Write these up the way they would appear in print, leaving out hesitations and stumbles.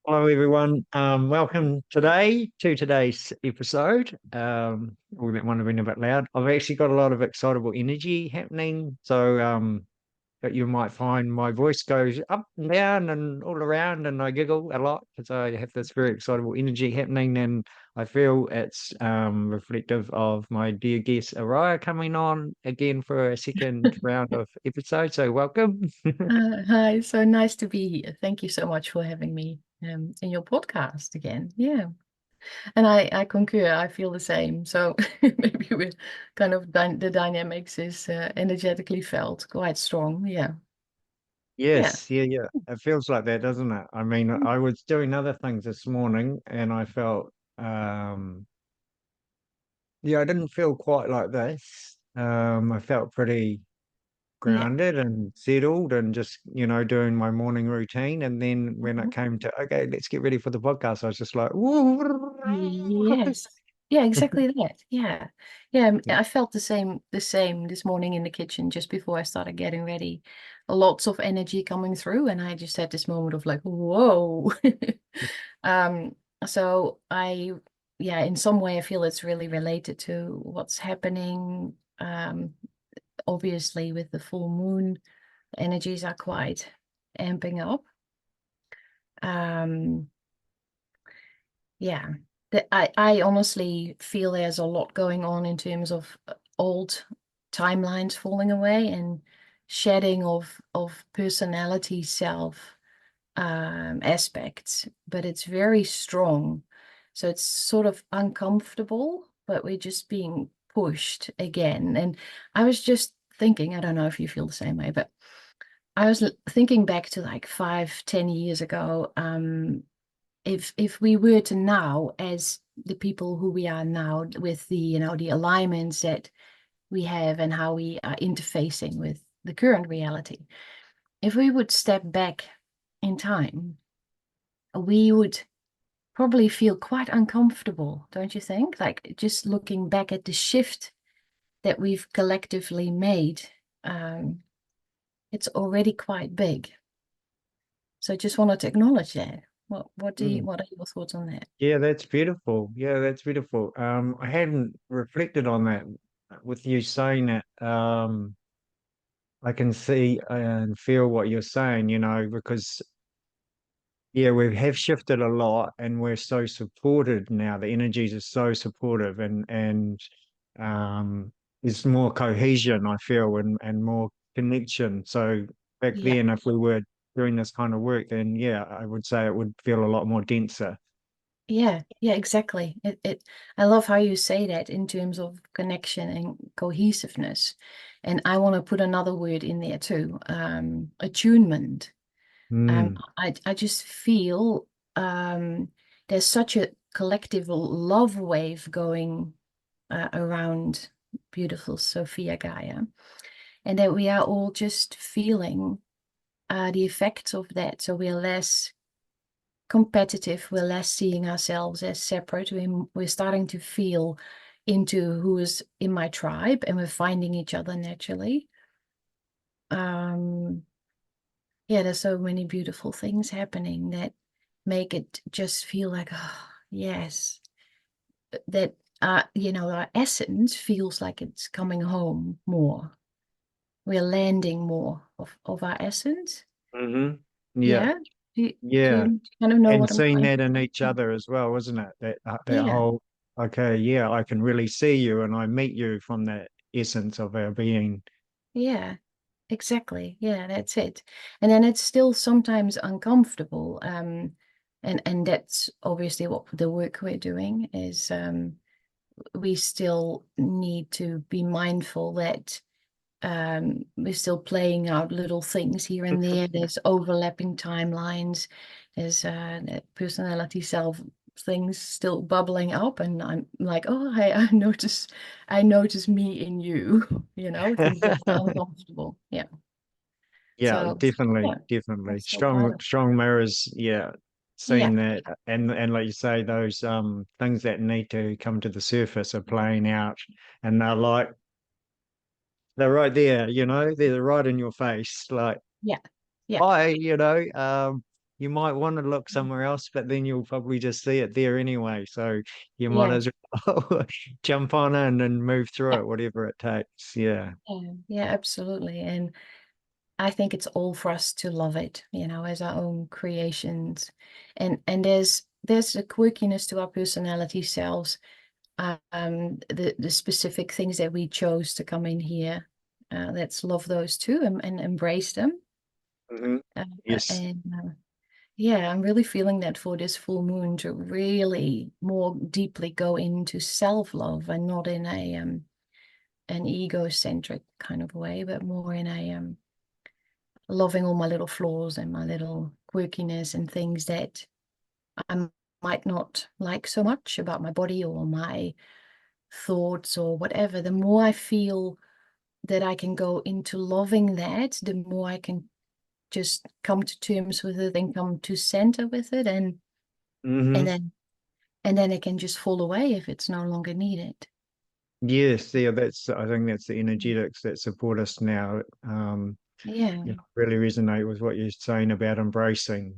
Hello, everyone. Welcome to today's episode. We might want to be a bit loud. I've actually got a lot of excitable energy happening, so but you might find my voice goes up and down and all around, and I giggle a lot because I have this very excitable energy happening, and I feel it's reflective of my dear guest Arayah coming on again for a second round of episodes. So welcome. Hi, so nice to be here. Thank you so much for having me in your podcast again. Yeah, and I concur. I feel the same. So maybe we're kind of the dynamics is energetically felt quite strong. Yeah, yeah. Yes, yeah, yeah. It feels like that, doesn't it? I mean, Mm. I was doing other things this morning and I felt yeah, I didn't feel quite like this. I felt pretty Yeah. grounded and settled and just, doing my morning routine. And then when it Mhm. came to, okay, let's get ready for the podcast, I was just like, Yes. Yeah, exactly that. Yeah. Yeah, I felt the same this morning in the kitchen just before I started getting ready. Lots of energy coming through, and I just had this moment of like, whoa. Um, so yeah, in some way I feel it's really related to what's happening. Obviously with the full moon, the energies are quite amping up. Um, Yeah, I honestly feel there's a lot going on in terms of old timelines falling away and shedding of personality self aspects, but it's very strong. So it's sort of uncomfortable, but we're just being pushed again. And I was just thinking, I don't know if you feel the same way, but I was thinking back to like 5, 10 years ago. If we were to now, as the people who we are now, with the alignments that we have and how we are interfacing with the current reality, if we would step back in time, we would probably feel quite uncomfortable, don't you think? Like just looking back at the shift that we've collectively made, um, it's already quite big. So I just wanted to acknowledge that. Mm. What are your thoughts on that? Yeah, that's beautiful. Yeah, that's beautiful. I hadn't reflected on that with you saying that. I can see and feel what you're saying, because yeah, we have shifted a lot and we're so supported now. The energies are so supportive and um there's more cohesion, I feel, and more connection. So back Yeah. then, if we were doing this kind of work, then yeah, I would say it would feel a lot more denser. Yeah, yeah, exactly. I love how you say that in terms of connection and cohesiveness. And I want to put another word in there too, attunement. Mm, I just feel there's such a collective love wave going around beautiful Sophia Gaia, and that we are all just feeling the effects of that. So we're less competitive, we're less seeing ourselves as separate. We're starting to feel into who is in my tribe, and we're finding each other naturally. Um, yeah, there's so many beautiful things happening that make it just feel like, oh, yes, that our essence feels like it's coming home more. We're landing more of our essence. hmm Yeah, Yeah. Do yeah. you kind of know And what I'm seeing trying that in to each say? other as well, isn't it? That Yeah. whole, okay, yeah, I can really see you and I meet you from that essence of our being. Yeah. Exactly. Yeah, that's it. And then it's still sometimes uncomfortable. And that's obviously what the work we're doing is, we still need to be mindful that we're still playing out little things here and there. There's overlapping timelines. There's that personality self things still bubbling up, and I'm like, oh, I notice me in you, things that are uncomfortable. Yeah. Yeah, So definitely, yeah, definitely. that's still part Strong, of strong mirrors. Yeah, yeah, seeing that, and like you say, those things that need to come to the surface are playing out, and they're right there. They're right in your face. Like, yeah, yeah, hi, you might want to look somewhere else, but then you'll probably just see it there anyway. So you might Yeah. as well jump on in and move through it, whatever it takes. Yeah. Yeah, absolutely. And I think it's all for us to love it, you know, as our own creations. And there's a quirkiness to our personality selves. The specific things that we chose to come in here. Let's love those too, and embrace them. Yes. Yeah, I'm really feeling that for this full moon to really more deeply go into self-love, and not in a an egocentric kind of way, but more in a loving all my little flaws and my little quirkiness and things that I might not like so much about my body or my thoughts or whatever. The more I feel that I can go into loving that, the more I can just come to terms with it and come to center with it, and then it can just fall away if it's no longer needed. Yes, yeah, I think that's the energetics that support us now. Yeah. Really resonate with what you're saying about embracing.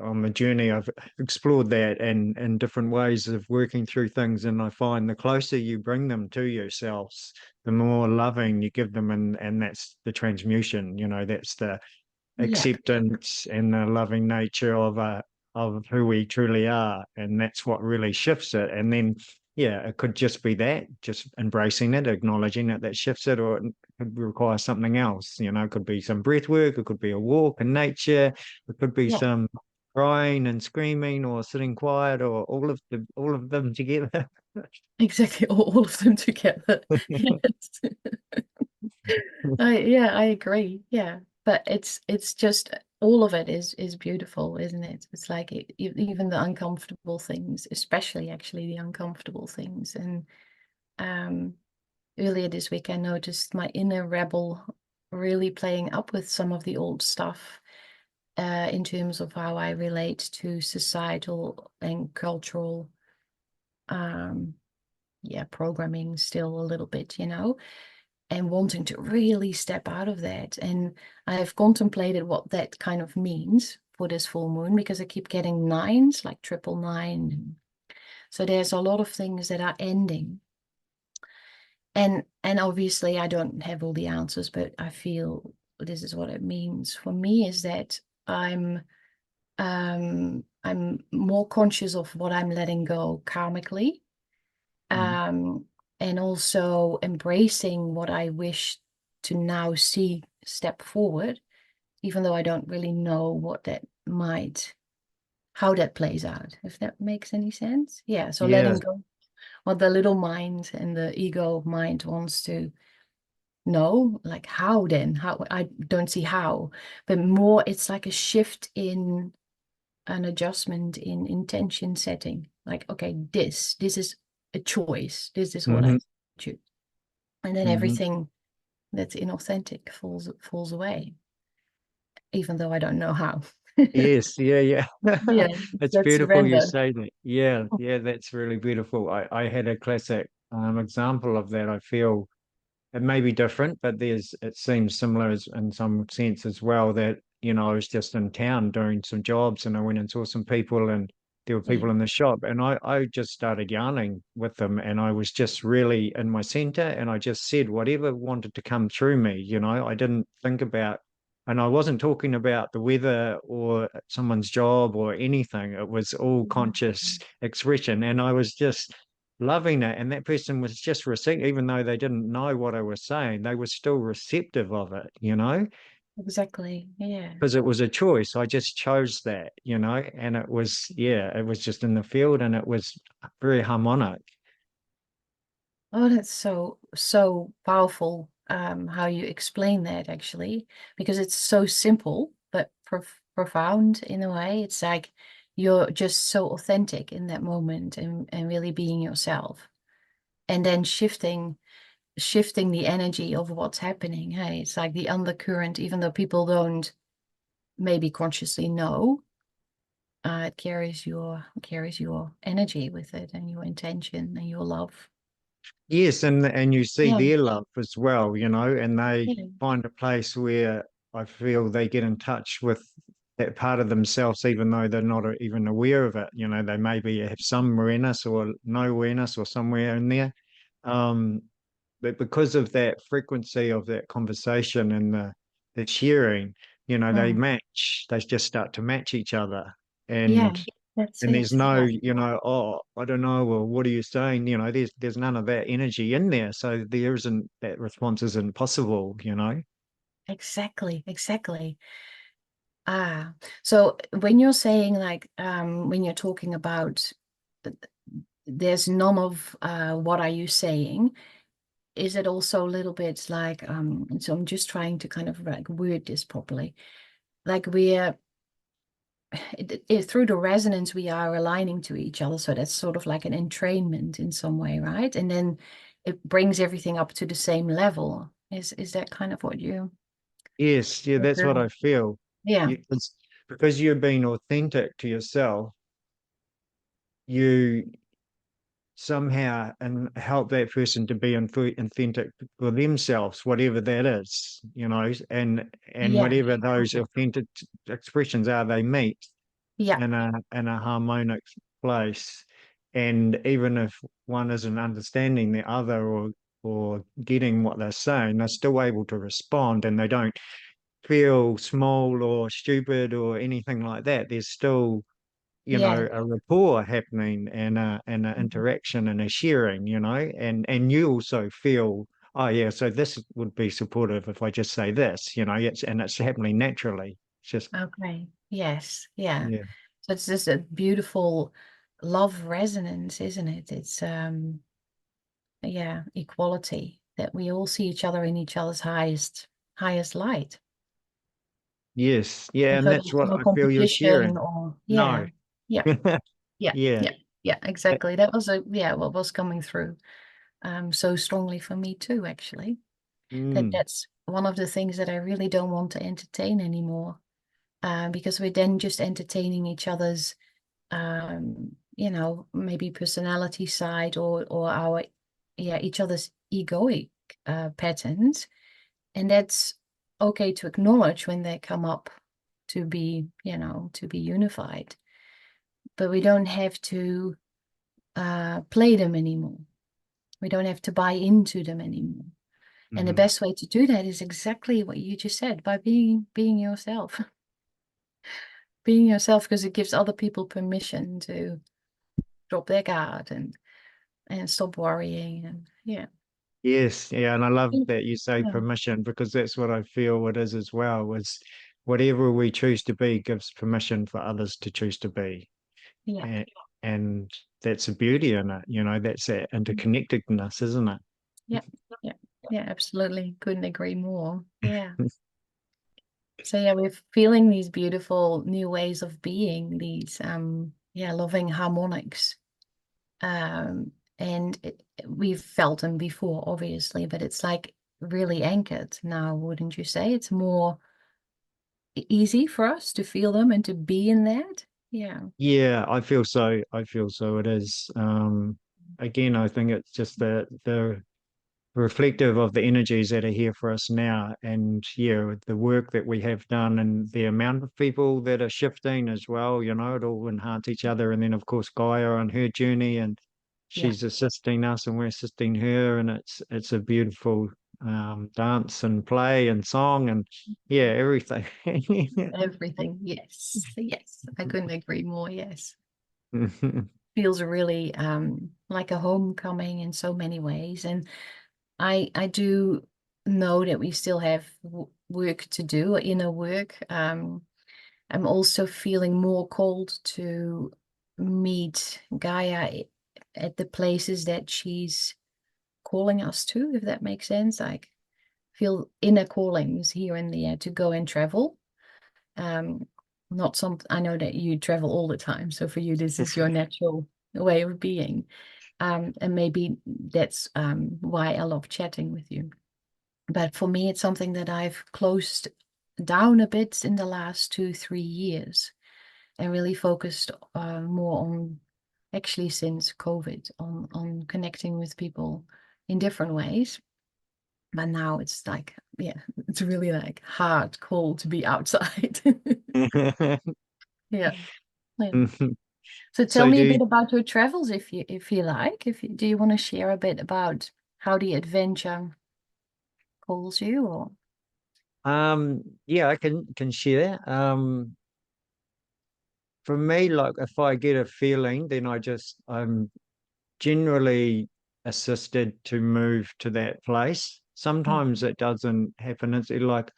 On the journey, I've explored that and different ways of working through things, and I find the closer you bring them to yourselves, the more loving you give them, and that's the transmutation. That's the acceptance and the loving nature of who we truly are, and that's what really shifts it. And then it could just be that, just embracing it, acknowledging it, that shifts it, or it could require something else. It could be some breath work, it could be a walk in nature, it could be some crying and screaming, or sitting quiet, or all of them together. Exactly, all of them together. Yes. I agree. Yeah, but it's just all of it is beautiful, isn't it? It's like even the uncomfortable things, especially actually the uncomfortable things. And earlier this week, I noticed my inner rebel really playing up with some of the old stuff in terms of how I relate to societal and cultural programming still a little bit, and wanting to really step out of that. And I've contemplated what that kind of means for this full moon, because I keep getting nines, like 999. So there's a lot of things that are ending. And obviously I don't have all the answers, but I feel this is what it means for me, is that I'm more conscious of what I'm letting go karmically. And also embracing what I wish to now see step forward, even though I don't really know how that plays out, if that makes any sense. Yeah, so letting go what the little mind and the ego mind wants to know, like how I don't see how, but more it's like a shift in an adjustment in intention setting. Like, okay, this is a choice. This is what I choose. And then everything that's inauthentic falls away, even though I don't know how. Yes, yeah. It's beautiful you surrender. say that. Yeah, that's really beautiful. I had a classic example of that. I feel it may be different, but it seems similar in some sense as well, that, I was just in town doing some jobs, and I went and saw some people, and there were people in the shop, and I just started yarning with them, and I was just really in my center, and I just said whatever wanted to come through me. I didn't think about, and I wasn't talking about the weather or someone's job or anything. It was all conscious expression, and I was just loving it. And that person was just receiving, even though they didn't know what I was saying, they were still receptive of it, Exactly. Yeah. because it was a choice. I just chose that, and it was just in the field, and it was very harmonic. Oh, that's so powerful, how you explain that, actually, because it's so simple but profound in a way. It's like you're just so authentic in that moment, and really being yourself, and then shifting the energy of what's happening. Hey, it's like the undercurrent, even though people don't maybe consciously know, it carries your energy with it, and your intention and your love. Yes, and you see their love as well, and they find a place where I feel they get in touch with that part of themselves, even though they're not even aware of it. You know, they maybe have some awareness or no awareness or somewhere in there. But because of that frequency of that conversation and the sharing, you know, they match, they just start to match each other. Yeah, And that's there's it. no, Yeah, you know, oh, I don't know, well, what are you saying? You know, there's none of that energy in there. So there isn't, that response isn't possible, you know? exactly, exactly. So when you're saying like, when you're talking about there's none of what are you saying, is it also a little bit like, so I'm just trying to kind of like word this properly. Like we're, through the resonance, we are aligning to each other. So that's sort of like an entrainment in some way, right? And then it brings everything up to the same level. Is that kind of what you? Yes, yeah, that's what I feel. Yeah, It's because you're being authentic to yourself, you somehow and help that person to be authentic for themselves, whatever that is, you know, and yeah, whatever those authentic expressions are, they meet yeah, in a harmonic place. And even if one isn't understanding the other or getting what they're saying, they're still able to respond, and they don't feel small or stupid or anything like that. There's still, you yeah. know, a rapport happening and an interaction and a sharing, you know, and you also feel, oh yeah, so this would be supportive if I just say this, you know, it's happening naturally. It's just, Okay. Yes. Yeah. yeah. So it's just a beautiful love resonance, isn't it? It's yeah, equality, that we all see each other in each other's highest light. Yes, yeah, And and so that's there's what no I feel you're competition sharing. or No. yeah, yeah, yeah, Yeah. yeah, yeah, exactly. That was what was coming through so strongly for me too, actually. Mm. That's one of the things that I really don't want to entertain anymore. Because we're then just entertaining each other's you know, maybe personality side or our each other's egoic patterns. And that's okay to acknowledge when they come up to be, you know, to be unified. But we don't have to play them anymore. We don't have to buy into them anymore. And the Mhm. best way to do that is exactly what you just said, by being yourself. Being yourself, because it gives other people permission to drop their guard and stop worrying. And yeah. Yes, yeah, and I love Yeah. that you say permission, because that's what I feel it is as well, is whatever we choose to be gives permission for others to choose to be. Yeah. And, and that's a beauty in it, you know, that's that interconnectedness, isn't it? Yeah. Yeah. Yeah, absolutely. Couldn't agree more. Yeah. So yeah, we're feeling these beautiful new ways of being, these loving harmonics. And we've felt them before, obviously, but it's like really anchored now, wouldn't you say? It's more easy for us to feel them and to be in that. Yeah. Yeah, I feel so. I feel so. It is. Again, I think it's just the reflective of the energies that are here for us now, and yeah, the work that we have done and the amount of people that are shifting as well. You know, it all enhance each other, and then of course Gaia on her journey, and Yeah. she's assisting us, and we're assisting her, and it's a beautiful dance and play and song and yeah, everything. Everything. Yes. Yes. I couldn't agree more. Yes. Feels really like a homecoming in so many ways. And I do know that we still have work to do, inner work. I'm also feeling more called to meet Gaia at the places that she's calling us to, if that makes sense. Like feel inner callings here and there to go and travel. Not some, I know that you travel all the time, so for you this is your natural way of being. And maybe that's why I love chatting with you. But for me, it's something that I've closed down a bit in the last 2-3 years and really focused more on, actually since COVID, on connecting with people in different ways. But now it's like, yeah, it's really like hard, cold to be outside. Yeah. Yeah. So tell So me a do bit about your travels if you like. Do you want to share a bit about how the adventure calls you, or yeah, I can share. For me, like if I get a feeling, then I'm generally assisted to move to that place. Sometimes it doesn't happen. It's like,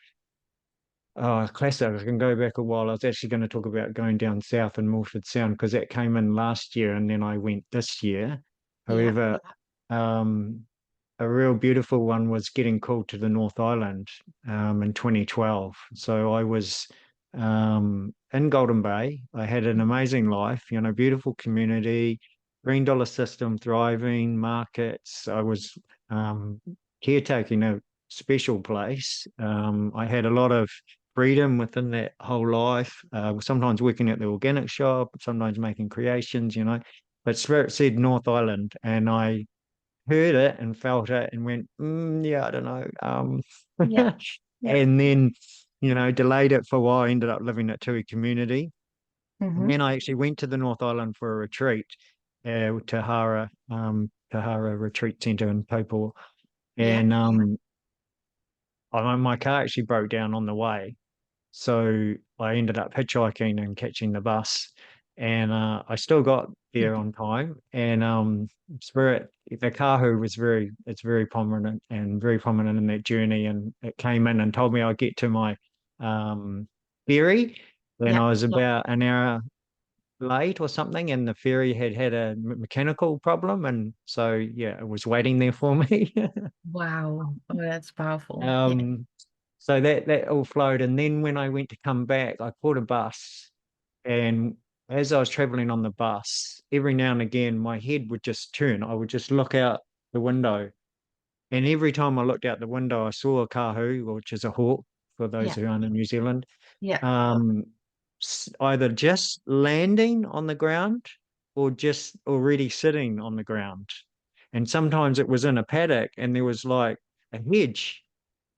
oh, classic. I can go back a while. I was actually going to talk about going down south in Milford Sound because that came in last year and then I went this year. yeah, However, um, a real beautiful one was getting called to the North Island in 2012. So I was in Golden Bay. I had an amazing life, beautiful community, green dollar system thriving, markets. I was caretaking a special place. I had a lot of freedom within that whole life. Sometimes working at the organic shop, sometimes making creations. But Spirit said North Island, and I heard it and felt it and went, yeah, I don't know. yeah, yeah. And then, delayed it for a while. I ended up living at Tui community. And then I actually went to the North Island for a retreat, Tahara Retreat Centre in Taupo. Yeah, And my car actually broke down on the way. So I ended up hitchhiking and catching the bus, and I still got there on time. And Spirit, the Kahu it's very prominent and very prominent in that journey. And it came in and told me I'd get to my ferry, and yeah, I was about an hour late or something, and the ferry had a mechanical problem, and so yeah, it was waiting there for me. wow. Oh, that's powerful. Yeah, um, so that all flowed. And then when I went to come back, I caught a bus. And as I was traveling on the bus, every now and again, my head would just turn. I would just look out the window. And every time I looked out the window, I saw a kahu, which is a hawk, for those yeah, who aren't in New Zealand, yeah. um, either just landing on the ground or just already sitting on the ground. And sometimes it was in a paddock and there was like a hedge,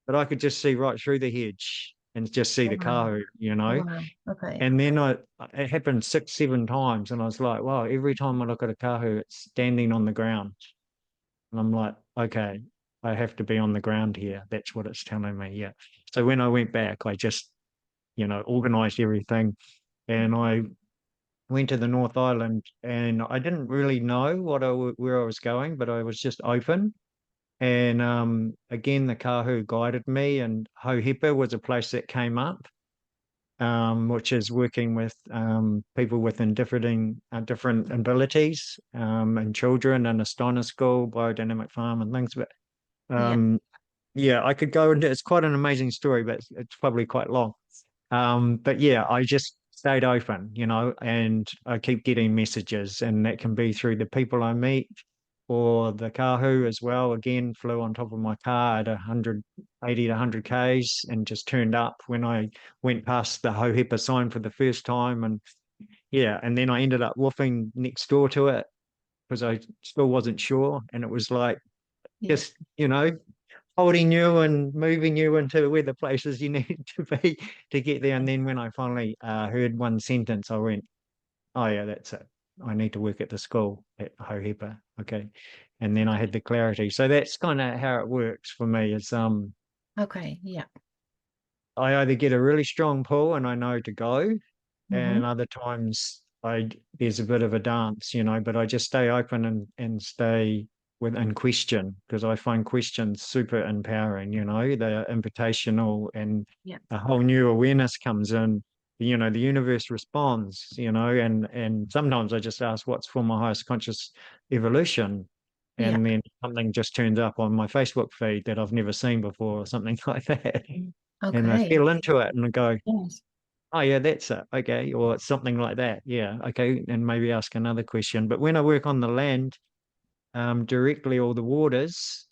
but I could just see right through the hedge and just see the Wow, kahu. wow. Okay. And then it happened 6, 7 times, and I was like, wow, every time I look at a kahu, it's standing on the ground. And I'm like, okay, I have to be on the ground here. That's what it's telling me. Yeah. So when I went back, I just, organized everything, and I went to the North Island, and I didn't really know where I was going, but I was just open. And again, the kahu guided me, and ʻŌhepa was a place that came up, which is working with people with different abilities, and children in a Steiner school, biodynamic farm, and things. But Yeah, yeah, I could go into it's quite an amazing story, but it's probably quite long. But yeah, I just stayed open, and I keep getting messages, and that can be through the people I meet or the kahu as well. Again, flew on top of my car at 180 to 100 Ks and just turned up when I went past the ʻŌhepa sign for the first time. And yeah, and then I ended up woofing next door to it because I still wasn't sure. And it was like yeah, just, holding you and moving you into where the places you need to be to get there. And then when I finally heard one sentence, I went, oh yeah, that's it. I need to work at the school at ʻŌhepa. Okay. And then I had the clarity. So that's kind of how it works for me is okay. Yeah. I either get a really strong pull and I know to go, Mm-hmm. and other times there's a bit of a dance, but I just stay open and stay within question because I find questions super empowering, they're invitational, and Yeah. a whole new awareness comes in. The universe responds, and sometimes I just ask what's for my highest conscious evolution. Yeah. And then something just turns up on my Facebook feed that I've never seen before or something like that. And I Okay. feel into it and I go, Yes. oh yeah, that's it. Okay. Or it's something like that. Yeah. Okay. And maybe ask another question. But when I work on the land, directly or the waters,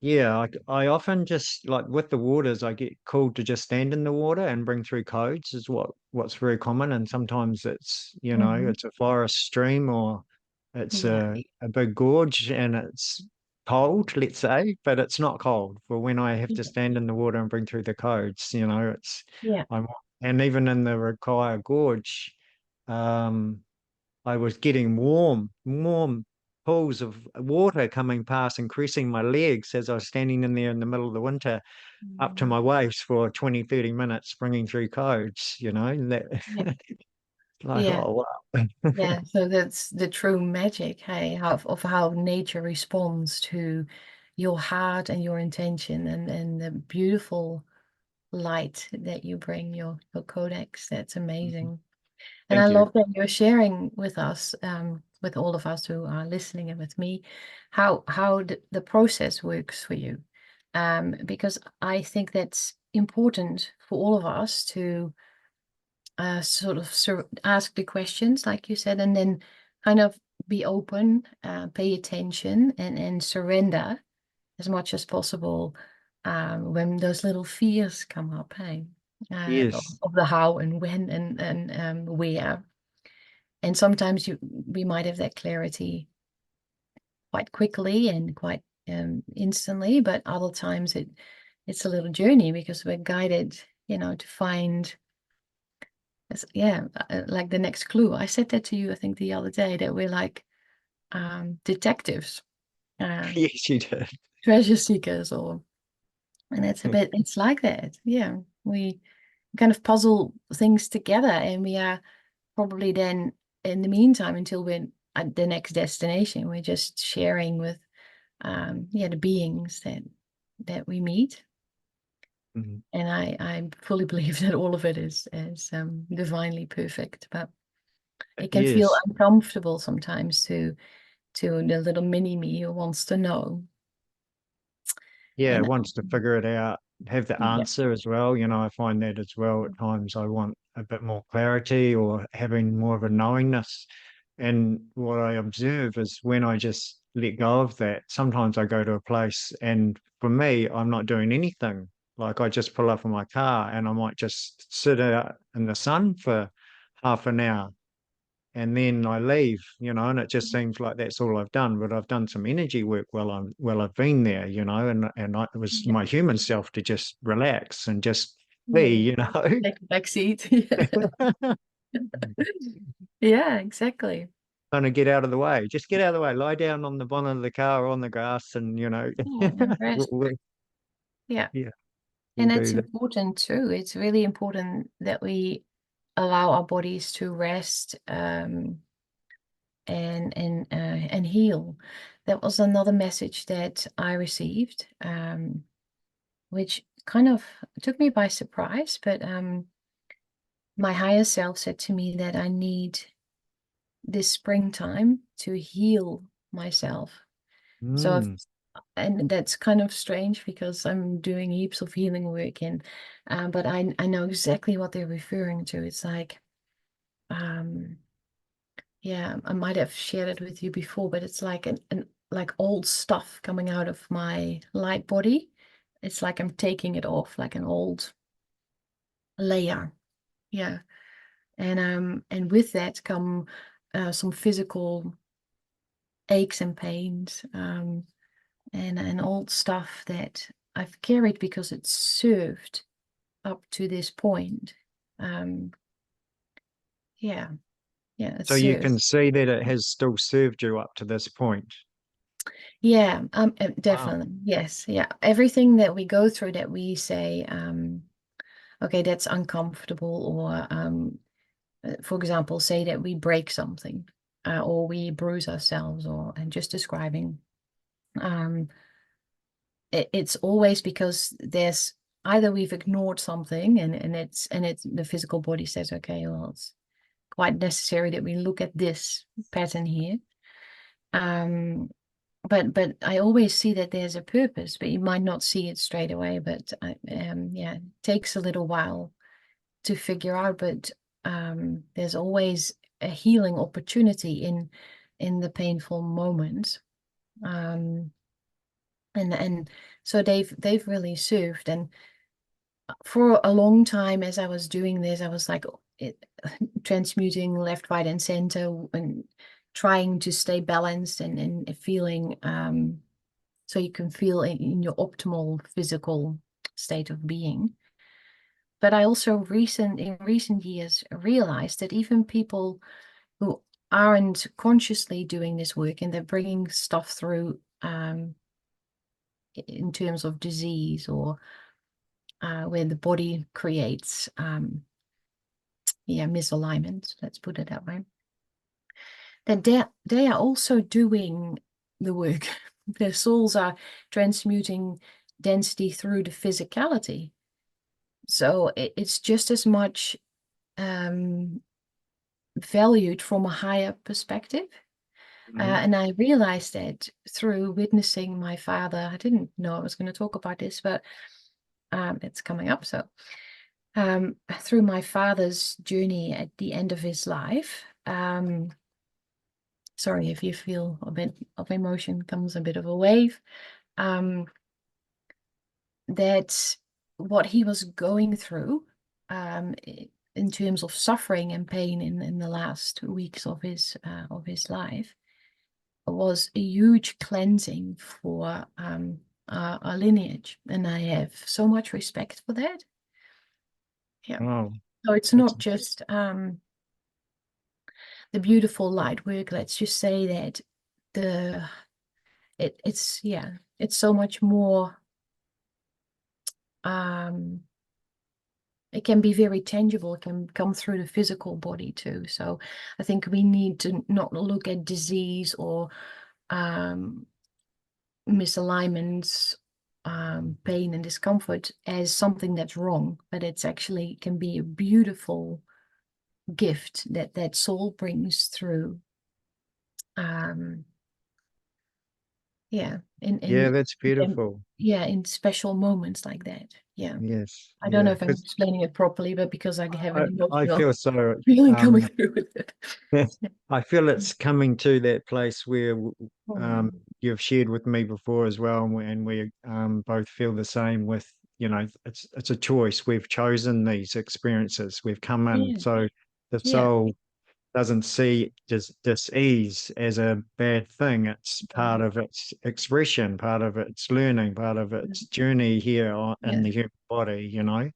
yeah, I often just like with the waters, I get called to just stand in the water and bring through codes is what's very common. And sometimes it's, Mm-hmm. it's a forest stream or it's Yeah. a big gorge, and it's cold, let's say, but it's not cold for when I have to stand in the water and bring through the codes. It's Yeah. and even in the 𝘉𝘂𝘵𝘥𝘦, I was getting warm pools of water coming past and caressing my legs as I was standing in there in the middle of the winter, up to my waist for 20, 30 minutes, bringing through codes. And that, Yeah. like, Yeah. oh wow. Yeah. So that's the true magic, hey, of how nature responds to your heart and your intention, and the beautiful light that you bring, your codex. That's amazing. And I Thank you. love that you're sharing with us, with all of us who are listening, and with me, how the process works for you. Because I think that's important for all of us to sort of ask the questions, like you said, and then kind of be open, pay attention, and surrender as much as possible when those little fears come up, hey, Yes. of the how and when and where. And sometimes we might have that clarity quite quickly and quite instantly, but other times it's a little journey, because we're guided, to find, like the next clue. I said that to you, I think, the other day, that we're like detectives, Yes, you did. treasure seekers, and it's like that. Yeah, we kind of puzzle things together, and we are probably then, in the meantime, until we're at the next destination, we're just sharing with the beings that we meet. Mhm. And I fully believe that all of it is divinely perfect, but it can feel Yes. uncomfortable sometimes to the little mini me who wants to know. Yeah, And wants to figure it out, have the yeah, answer as well. I find that as well at times. I want a bit more clarity or having more of a knowingness. And what I observe is when I just let go of that, sometimes I go to a place and for me, I'm not doing anything. Like I just pull up in my car and I might just sit out in the sun for half an hour and then I leave, and it just seems like that's all I've done. But I've done some energy work while I've been there, it was yeah, my human self to just relax and just be, yeah. Take a back seat. Yeah, exactly. kind of get out of the way. Just get out of the way. Lie down on the bonnet of the car or on the grass, and Yeah, and rest. we'll, Yeah. yeah, we'll And that's do that. important too. It's really important that we allow our bodies to rest, and heal. That was another message that I received, which kind of took me by surprise. But my higher self said to me that I need this springtime to heal myself. So Mm, and that's kind of strange, because I'm doing heaps of healing work, and but I know exactly what they're referring to. It's like, yeah, I might have shared it with you before, but it's like an like old stuff coming out of my light body. It's like I'm taking it off, like an old layer. Yeah. And with that come some physical aches and pains, and old stuff that I've carried because it's served up to this point. Um, yeah, yeah, it's so you served. can see that it has still served you up to this point. Yeah, Wow. definitely. Yes, yeah. Everything that we go through, that we say, okay, that's uncomfortable, or for example, say that we break something, or we bruise ourselves, or and just describing. Um, it's always because there's either we've ignored something, and it's the physical body says, okay, well, it's quite necessary that we look at this pattern here. But I always see that there's a purpose, but you might not see it straight away. But yeah, it takes a little while to figure out. But there's always a healing opportunity in the painful moments. And so they've really served. And for a long time, as I was doing this, I was like transmuting left, right, and center, and trying to stay balanced, and feeling so you can feel in your optimal physical state of being. But I also in recent years realized that even people who aren't consciously doing this work, and they're bringing stuff through in terms of disease, or where the body creates misalignment, let's put it that way, that they are also doing the work. Their souls are transmuting density through the physicality. So it's just as much valued from a higher perspective. And I realized that through witnessing my father. I didn't know I was going to talk about this, but it's coming up. So through my father's journey at the end of his life, sorry if you feel a bit of emotion, comes a bit of a wave, that what he was going through in terms of suffering and pain in the last weeks of his life was a huge cleansing for our lineage, and I have so much respect for that. Yeah. Wow. So it's not just the beautiful light work. Let's just say that it's so much more. It can be very tangible. It can come through the physical body too. So I think we need to not look at disease or misalignments, pain and discomfort as something that's wrong, but it's actually can be a beautiful gift that soul brings through. That's beautiful. In special moments like that. Yes. I don't know if I'm explaining it properly, but because I have an emotional I feel so feeling coming through with it. I feel it's coming to that place where you've shared with me before as well, and we both feel the same with, it's a choice. We've chosen these experiences. We've come in. So the soul doesn't see dis-ease as a bad thing. It's part of its expression, part of its learning, part of its journey here in the human body, So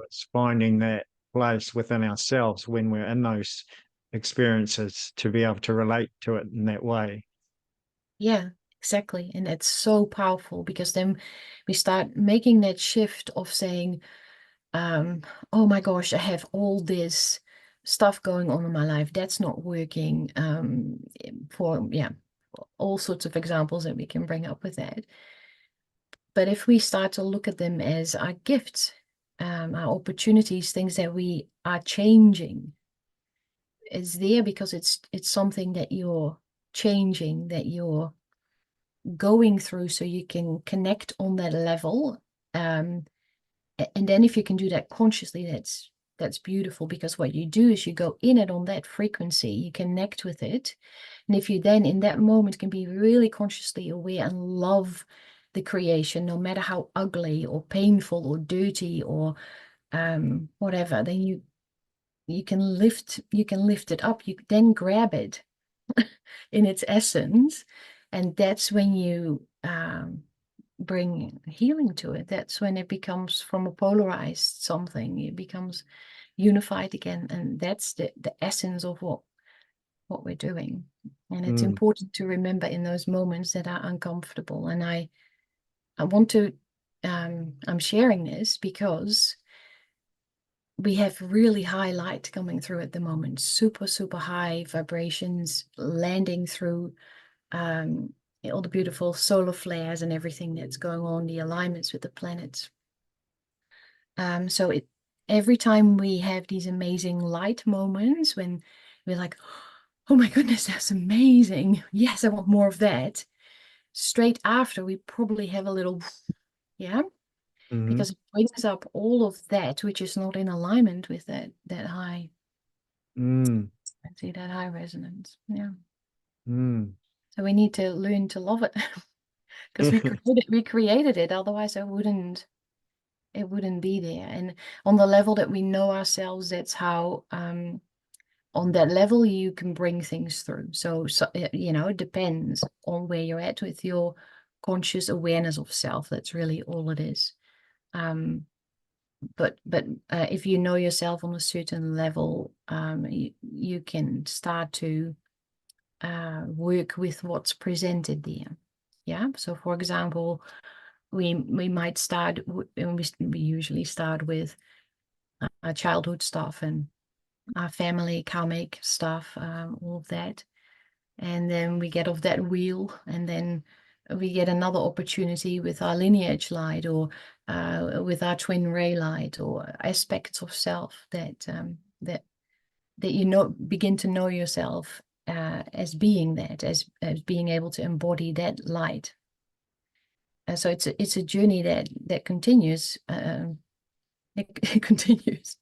it's finding that place within ourselves when we're in those experiences to be able to relate to it in that way. Yeah, exactly. And it's so powerful, because then we start making that shift of saying, oh my gosh, I have all this stuff going on in my life that's not working, for all sorts of examples that we can bring up with that. But if we start to look at them as our gifts, our opportunities, things that we are changing, it's there because it's something that you're changing, that you're going through, so you can connect on that level. And then if you can do that consciously, that's beautiful, because what you do is you go in it on that frequency, you connect with it. And if you then in that moment can be really consciously aware and love the creation, no matter how ugly or painful or dirty or whatever, then you can lift it up. You then grab it in its essence, and that's when you bring healing to it. That's when it becomes from a polarized something, it becomes unified again, and that's the essence of what we're doing. And it's important to remember in those moments that are uncomfortable. And I want to I'm sharing this because we have really high light coming through at the moment, super high vibrations landing through all the beautiful solar flares and everything that's going on, the alignments with the planets. So every time we have these amazing light moments when we're like, oh my goodness, that's amazing, yes, I want more of that, straight after we probably have a little because it brings up all of that which is not in alignment with that high frequency, that high resonance. So we need to learn to love it because we created it, otherwise it wouldn't be there. And on the level that we know ourselves, that's how on that level you can bring things through. So it depends on where you're at with your conscious awareness of self. That's really all it is. But if you know yourself on a certain level, you can start to work with what's presented there. Yeah. So, for example, we might start, and we usually start with our childhood stuff and our family karmic stuff, all of that, and then we get off that wheel, and then we get another opportunity with our lineage light, or with our twin ray light, or aspects of self that you know, begin to know yourself as being that, as being able to embody that light. So it's a journey that continues. It continues.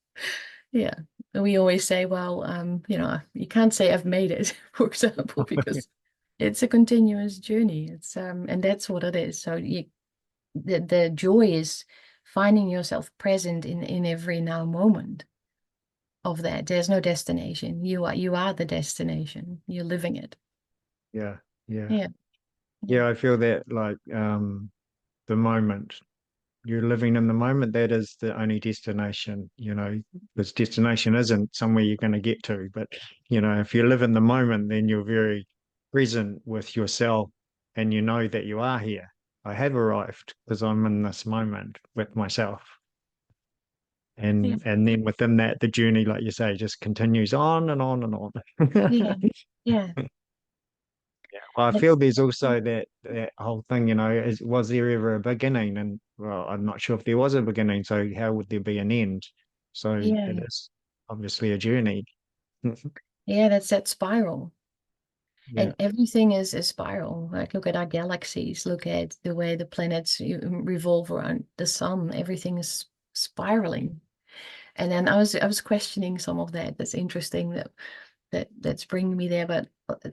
Yeah. And we always say, well, you know, you can't say I've made it, for example, because it's a continuous journey. It's and that's what it is. So the joy is finding yourself present in every now moment of that. There's no destination. You are the destination. You're living it. Yeah. I feel that, like, the moment, you're living in the moment, that is the only destination, you know, because destination isn't somewhere you're going to get to. But, you know, if you live in the moment, then you're very present with yourself, and you know that you are here. I have arrived because I'm in this moment with myself. And then within that, the journey, like you say, just continues on and on and on. Yeah. Well, I feel there's also that whole thing, you know, was there ever a beginning? And, well, I'm not sure if there was a beginning, so how would there be an end? So it is obviously a journey. Yeah, that's that spiral. Yeah. And everything is a spiral. Like, look at our galaxies, look at the way the planets revolve around the sun. Everything is spiraling. And then I was questioning some of that. That's interesting that's bringing me there. But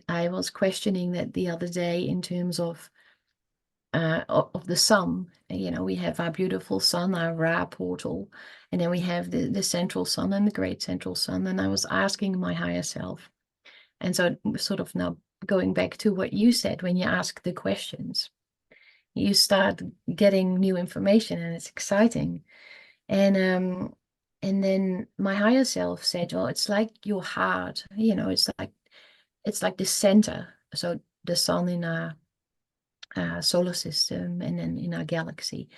I was questioning that the other day in terms of the sun. You know, we have our beautiful sun, our Ra portal, and then we have the central sun and the great central sun. And I was asking my higher self, and so sort of now going back to what you said, when you ask the questions, you start getting new information, and it's exciting. And then my higher self said, well, it's like your heart, you know, it's like the center. So the sun in our solar system, and then in our galaxy.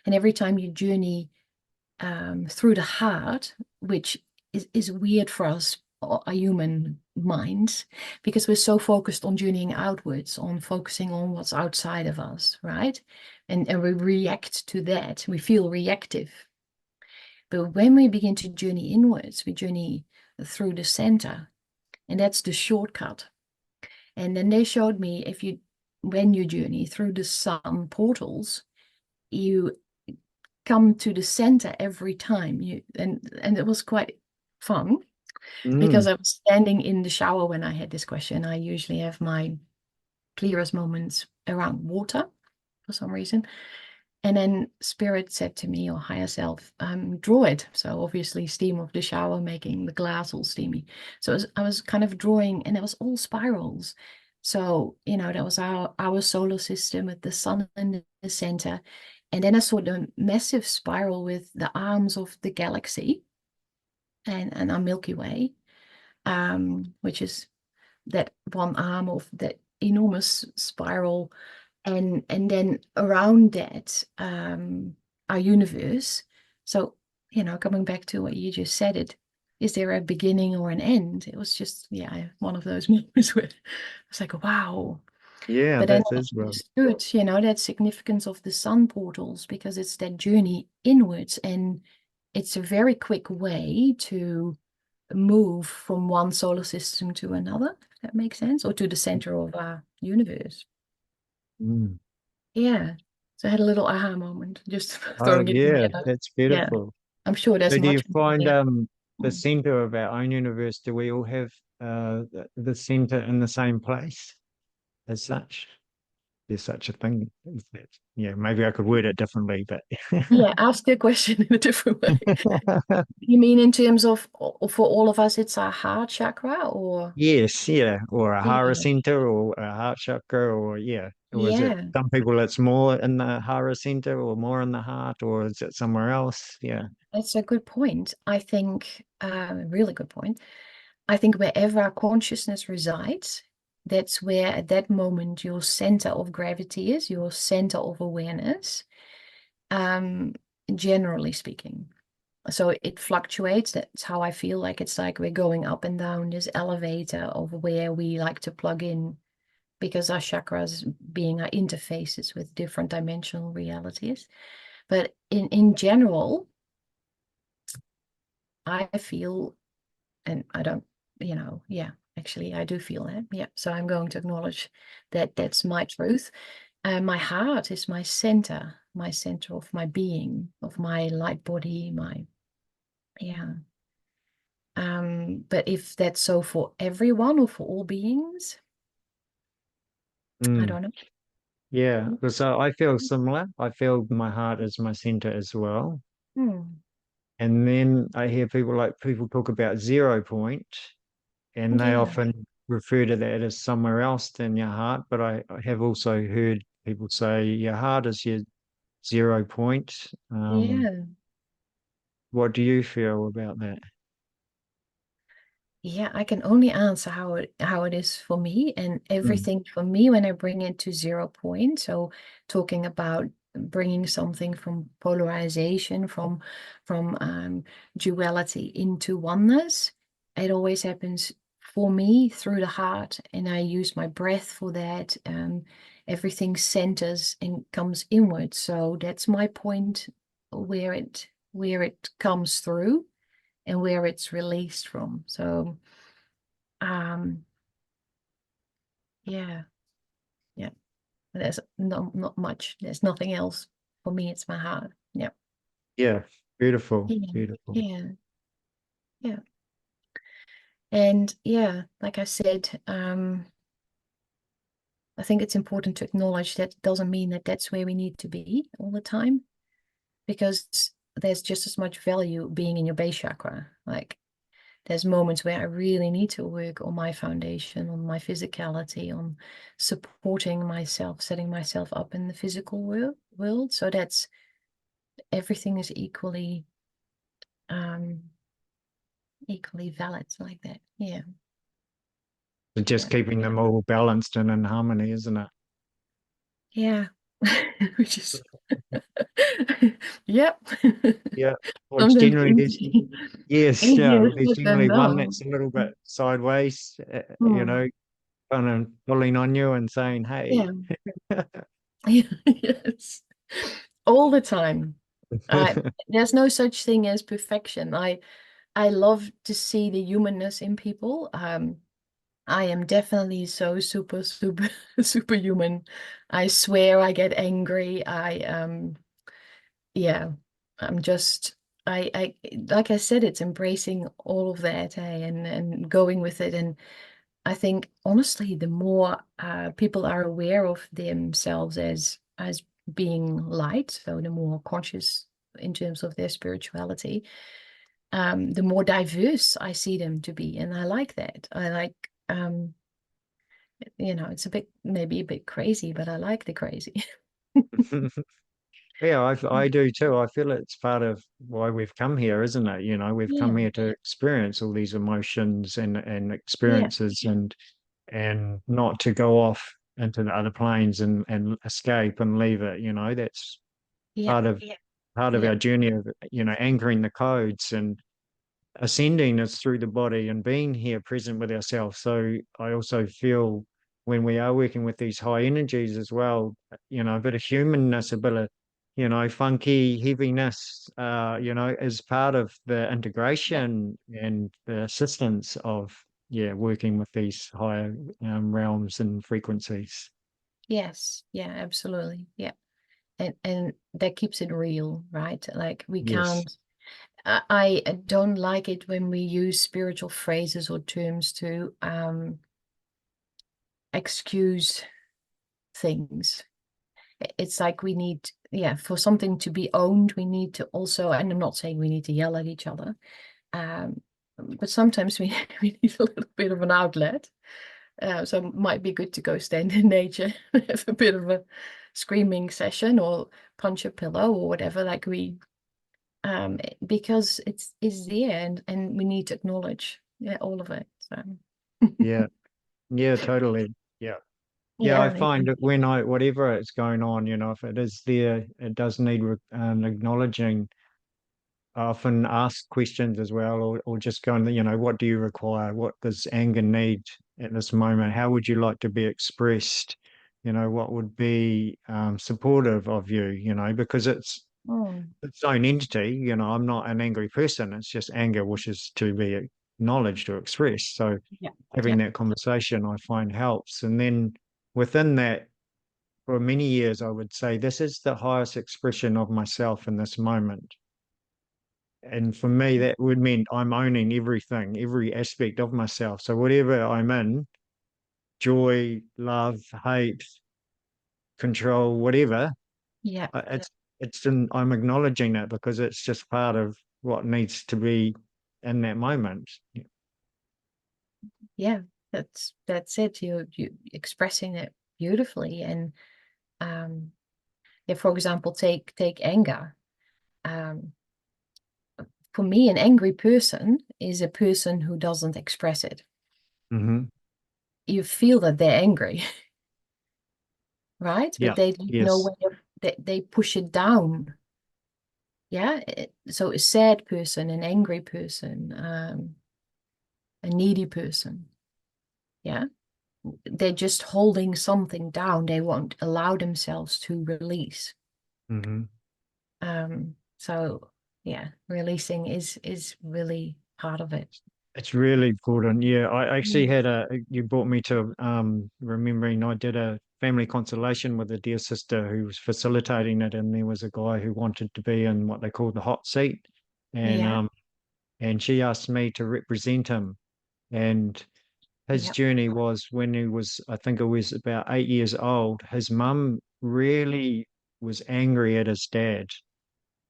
And every time you journey through the heart, which is weird for us, our human minds, because we're so focused on journeying outwards, on focusing on what's outside of us, right? And we react to that. We feel reactive. But when we begin to journey inwards, we journey through the center, and that's the shortcut. And then they showed me, when you journey through the sun portals, you come to the center every time. And it was quite fun, because I was standing in the shower when I had this question. I usually have my clearest moments around water for some reason. And then Spirit said to me, or higher self, draw it. So obviously steam of the shower, making the glass all steamy. So I was kind of drawing, and it was all spirals. So, you know, that was our solar system with the sun in the center. And then I saw the massive spiral with the arms of the galaxy and our Milky Way, which is that one arm of that enormous spiral. And then around that, our universe. So, you know, coming back to what you just said, is there a beginning or an end? It was just, one of those moments where it's like, wow. Yeah, but then that I is well. understood, you know, that significance of the sun portals, because it's that journey inwards, and it's a very quick way to move from one solar system to another, if that makes sense, or to the center of our universe. Yeah. So I had a little aha moment, just throwing it in there. That's beautiful. I'm sure there's So do you much more find there. the center of our own universe, do we all have the center in the same place as such? There's such a thing. Yeah, maybe I could word it differently, but Yeah, ask the question in a different way. You mean in terms of, for all of us, it's our heart chakra, or? Yes, or a Hara center, or a heart chakra, or Or is it Yeah, some people it's more in the hara center or more in the heart, or is it somewhere else? Yeah. that's a good point. I think, really good point. I think wherever our consciousness resides, that's where at that moment your center of gravity is, your center of awareness, generally speaking. So it fluctuates. That's how I feel like it's like we're going up and down this elevator of where we like to plug in, because our chakras being our interfaces with different dimensional realities. But in general, I feel, and I don't, yeah, actually I do feel that. Yeah. So I'm going to acknowledge that that's my truth. My heart is my center of my being, of my light body, yeah. But if that's so for everyone or for all beings, I don't know. Yeah, because I feel similar. I feel my heart is my center as well. Hmm. And then I hear people talk about 0 point, and they Yeah, often refer to that as somewhere else than your heart. But I have also heard people say your heart is your 0 point. yeah. What do you feel about that? Yeah, I can only answer how it is for me, and Mm. everything for me when I bring it to 0 point. So talking about bringing something from polarization, from duality into oneness, it always happens for me through the heart, and I use my breath for that. Everything centers and comes inward. So that's my point where it comes through and where it's released from. So, yeah, yeah. There's not much. There's nothing else for me. It's my heart. Yeah, Yeah, beautiful, yeah, beautiful. yeah, yeah. And yeah, like I said, I think it's important to acknowledge that doesn't mean that that's where we need to be all the time, because there's just as much value being in your base chakra. Like, there's moments where I really need to work on my foundation, on my physicality, on supporting myself, setting myself up in the physical world. So that's everything is um equally valid like that. Yeah. So just Yeah. keeping them all balanced and in harmony, isn't it? Yeah. Which is yep. Yeah. Well, it's Sometimes generally there's easy. yes, yeah. Easier There's said than generally one done. that's a little bit sideways, Hmm. kind of pulling on you and saying, "Hey." Yeah. Yes. All the time. There's no such thing as perfection. I love to see the humanness in people. I am definitely so super, super, superhuman. I swear I get angry. Yeah, I'm just, like I said, it's embracing all of that, and going with it. And I think honestly, the more people are aware of themselves as being light, so the more conscious in terms of their spirituality, the more diverse I see them to be. And I like that. I like, it's maybe a bit crazy, but I like the crazy. Yeah, I do too. I feel it's part of why we've come here, isn't it? We've come Yeah, here to experience all these emotions and yeah, experiences and not to go off into the other planes and escape and leave it. That's yeah, part of part of yeah, our journey of anchoring the codes and ascending is through the body and being here present with ourselves. So I also feel when we are working with these high energies as well, a bit of humanness, a bit of, funky heaviness, is part of the integration and the assistance of, yeah, working with these higher realms and frequencies. yes, yeah, absolutely, yeah. And that keeps it real, right? Like we Yes. can't. I don't like it when we use spiritual phrases or terms to excuse things. It's like we need, yeah, for something to be owned, we need to also, and I'm not saying we need to yell at each other, but sometimes we we need a little bit of an outlet. So it might be good to go stand in nature, have a bit of a screaming session or punch a pillow or whatever, like we because it's there and we need to acknowledge all of it. So Yeah. Yeah, totally. Yeah. Yeah, I yeah, find that when whatever is going on, if it is there, it does need acknowledging. I often ask questions as well, or just going, what do you require? What does anger need at this moment? How would you like to be expressed? What would be supportive of you, because it's its own entity. I'm not an angry person. It's just anger wishes to be acknowledged or expressed. So having that conversation, I find helps. And then within that, for many years, I would say this is the highest expression of myself in this moment. And for me, that would mean I'm owning everything, every aspect of myself. So whatever I'm in, joy, love, hate, control, whatever, yeah, I'm acknowledging that because it's just part of what needs to be in that moment. yeah. That's it. You expressing it beautifully, and if, for example, take anger. For me, an angry person is a person who doesn't express it. Mm-hmm. You feel that they're angry, right? Yeah. But they don't know Yes. way of they push it down. Yeah. So a sad person, an angry person, a needy person. Yeah. They're just holding something down. They won't allow themselves to release. Mm-hmm. So yeah, releasing is really part of it. It's really important. Yeah, I actually you brought me to remembering I did a family constellation with a dear sister who was facilitating it, and there was a guy who wanted to be in what they call the hot seat, and Yeah. um and she asked me to represent him. And his Yep. journey was when he was, I think it was about 8 years old, his mum really was angry at his dad,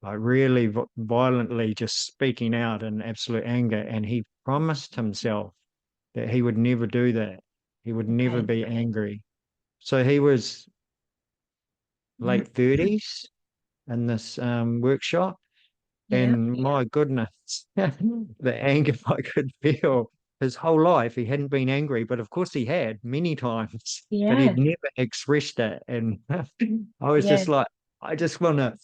like really violently just speaking out in absolute anger. And he promised himself that he would never do that. He would never Okay. be angry. So he was late 30s in this workshop. Yeah. And my goodness, the anger I could feel his whole life. He hadn't been angry, but of course he had many times, but Yeah. he'd never expressed it. And I was Yeah. just like, I just want to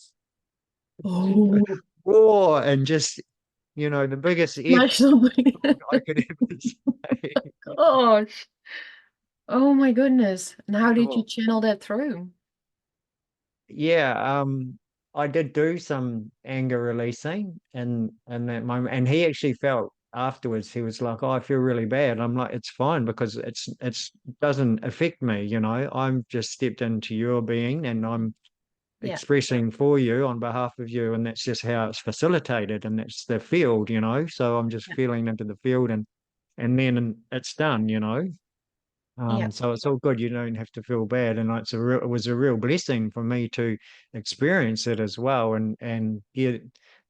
Oh, roar and just, the biggest F national. I could ever say. Gosh. Oh my goodness. And how did you Oh, channel that through? yeah, I did do some anger releasing in that moment, and he actually felt afterwards. He was like, "Oh, I feel really bad." I'm like, "It's fine because it's doesn't affect me. I'm just stepped into your being, and I'm Yeah. expressing for you on behalf of you, and that's just how it's facilitated, and that's the field. So I'm just Yeah. feeling into the field, and then it's done. Yeah. So it's all good. You don't have to feel bad, and it was a real blessing for me to experience it as well, and get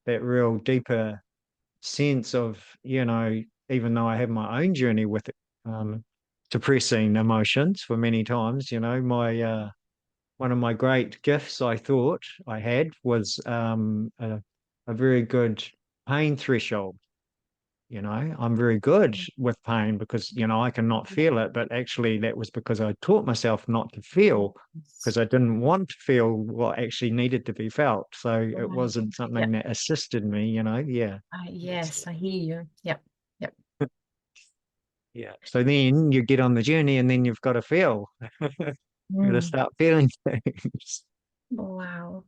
that real deeper sense of, even though I have my own journey with suppressing emotions for many times, my one of my great gifts I thought I had was a very good pain threshold. I'm very good with pain because, I cannot feel it, but actually that was because I taught myself not to feel because I didn't want to feel what actually needed to be felt. So it Right. wasn't Yeah. something that assisted me, yeah. Yes, I hear you. Yep. Yep. Yeah. So then you get on the journey and then you've got to feel. You got to Mm. start feeling things. Wow.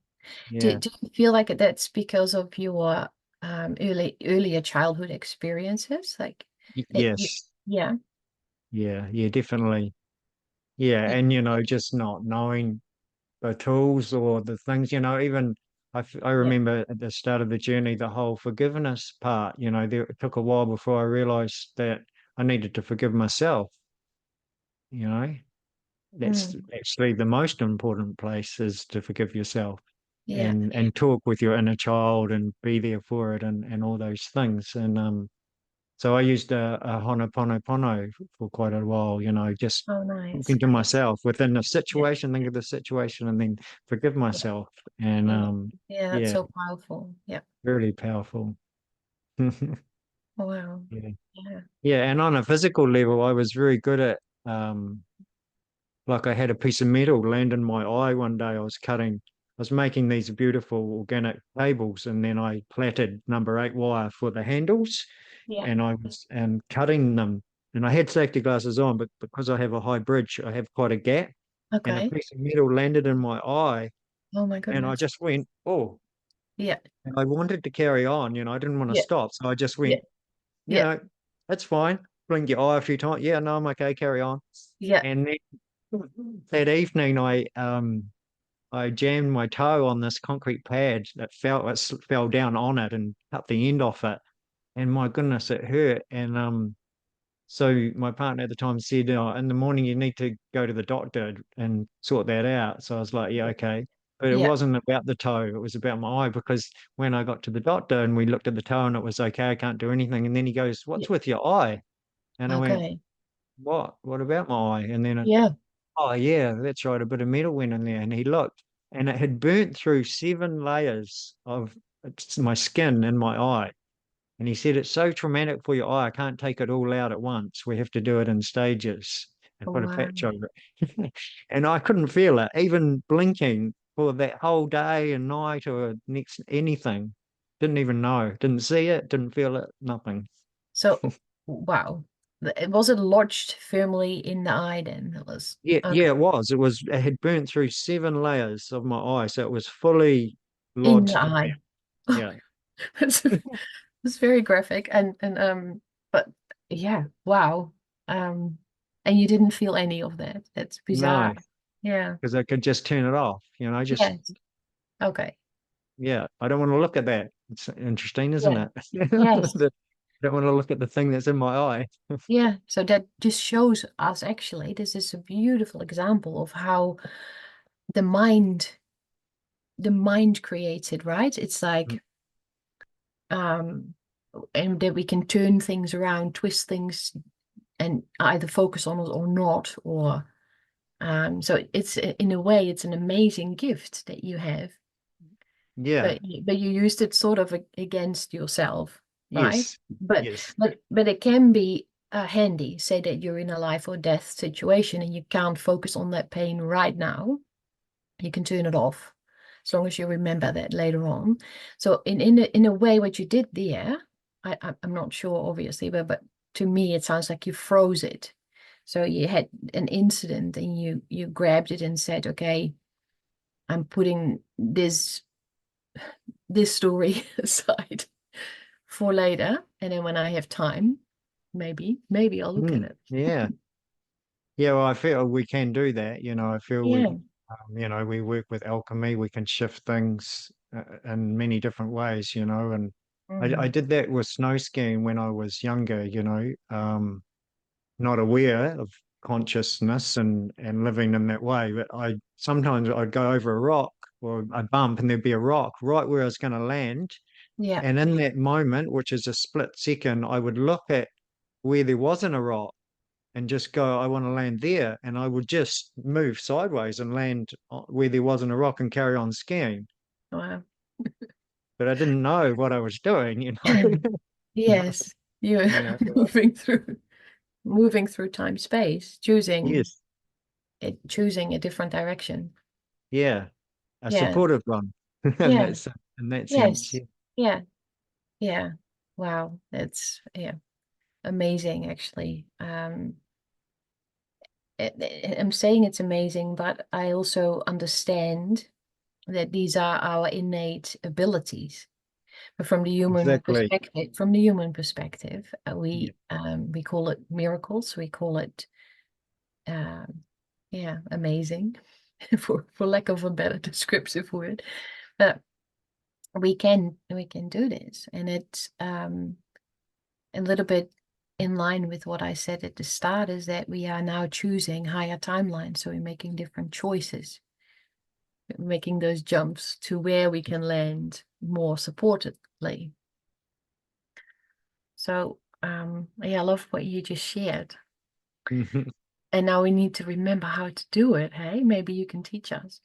Do, Yeah. do you feel like that's because of your earlier childhood experiences? Like that you, Yes. yeah. Yeah. Yeah, definitely. Yeah. Yeah. And, just not knowing the tools or the things, even I Yeah. remember at the start of the journey, the whole forgiveness part, it took a while before I realized that I needed to forgive myself, you know, that's Mm. actually the most important place is to forgive yourself Yeah. and talk with your inner child and be there for it and all those things. And So I used a Ho'oponopono for quite a while, you know, just Oh, nice. talking to myself within the situation, think of the situation, and then forgive Yeah. myself. And Yeah. Yeah, that's yeah, so powerful. Yeah. really powerful. Wow. Yeah. Yeah. Yeah, and on a physical level, I was very good at like I had a piece of metal land in my eye one day. I was making these beautiful organic cables, and then I plaited #8 wire for the handles, Yeah. and I was cutting them. And I had safety glasses on, but because I have a high bridge, I have quite a gap, and a Okay. piece of metal landed in my eye, Oh my and I goodness. just went, oh, Yeah. and I wanted to carry on, you know, I didn't want to Yeah. stop. So I just Yeah. went, you Yeah. know, that's fine. Blink your eye a few times. Yeah, no, I'm okay, carry on. Yeah. And then that evening I jammed my toe on this concrete pad that fell down on it and cut the end off it. And my goodness, it hurt. And so my partner at the time said, oh, in the morning you need to go to the doctor and sort that out. So I was like, yeah, okay. But it Yeah. wasn't about the toe, it was about my eye, because when I got to the doctor and we looked at the toe and it was okay, I can't do anything. And then he goes, Yeah. what's with your eye? And I went, Okay. what? What about my eye? And then Yeah. oh yeah, that's right. A bit of metal went in there, and he looked, and it had burnt through 7 layers of my skin in my eye. And he said, it's so traumatic for your eye. I can't take it all out at once. We have to do it in stages and Oh, put a wow. patch over it. And I couldn't feel it, even blinking for that whole day and night or next anything. Didn't even know. Didn't see it. Didn't feel it. Nothing. So, wow. Was it lodged firmly in the eye then? It was Yeah, okay. yeah, it was. It had burnt through 7 layers of my eye, so it was fully In the lodged. eye. Yeah. That's that's very graphic. And but yeah, wow. And you didn't feel any of that. That's bizarre. No, Yeah. because I could just turn it off, you know, just Yes. Okay. yeah. I don't want to look at that. It's interesting, isn't Yeah. it? Yes. I don't want to look at the thing that's in my eye. Yeah. So that just shows us actually, this is a beautiful example of how the mind the mind creates it, right? It's like and that we can turn things around, twist things, and either focus on it or not, or so it's in a way it's an amazing gift that you have, Yeah. but you used it sort of against yourself, right? Yes. but Yes. but it can be handy, say that you're in a life or death situation and you can't focus on that pain right now. You can turn it off as long as you remember that later on. So in a way, what you did there, I'm not sure, obviously, but to me, it sounds like you froze it. So you had an incident and you grabbed it and said, okay, I'm putting this story aside for later. And then when I have time, maybe I'll look at it. Yeah. Yeah. Well, I feel we can do that. You know, I feel Yeah. you know, we work with alchemy. We can shift things in many different ways, you know, and I Mm. did that with snow skiing when I was younger, you know, not aware of consciousness and living in that way. But I'd go over a rock or a bump and there'd be a rock right where I was going to land. Yeah. And in that moment, which is a split second, I would look at where there wasn't a rock and just go, I want to land there. And I would just move sideways and land where there wasn't a rock and carry on skiing. Wow. But I didn't know what I was doing, you know. Yes, you're You know. moving through time space, Yes. choosing a different direction. Yeah. A Yeah. supportive one. And Yeah. that's in that sense. Yes. Yeah. Yeah. Yeah. Wow. That's amazing actually. I'm saying it's amazing, but I also understand that these are our innate abilities. But from the human Exactly. perspective, Yeah. we call it miracles. We call it amazing, for lack of a better descriptive word. But we can do this, and it's a little bit in line with what I said at the start, is that we are now choosing higher timelines. So we're making different choices, making those jumps to where we can land more supportedly. So Yeah, I love what you just shared. And now we need to remember how to do it. Hey, maybe you can teach us.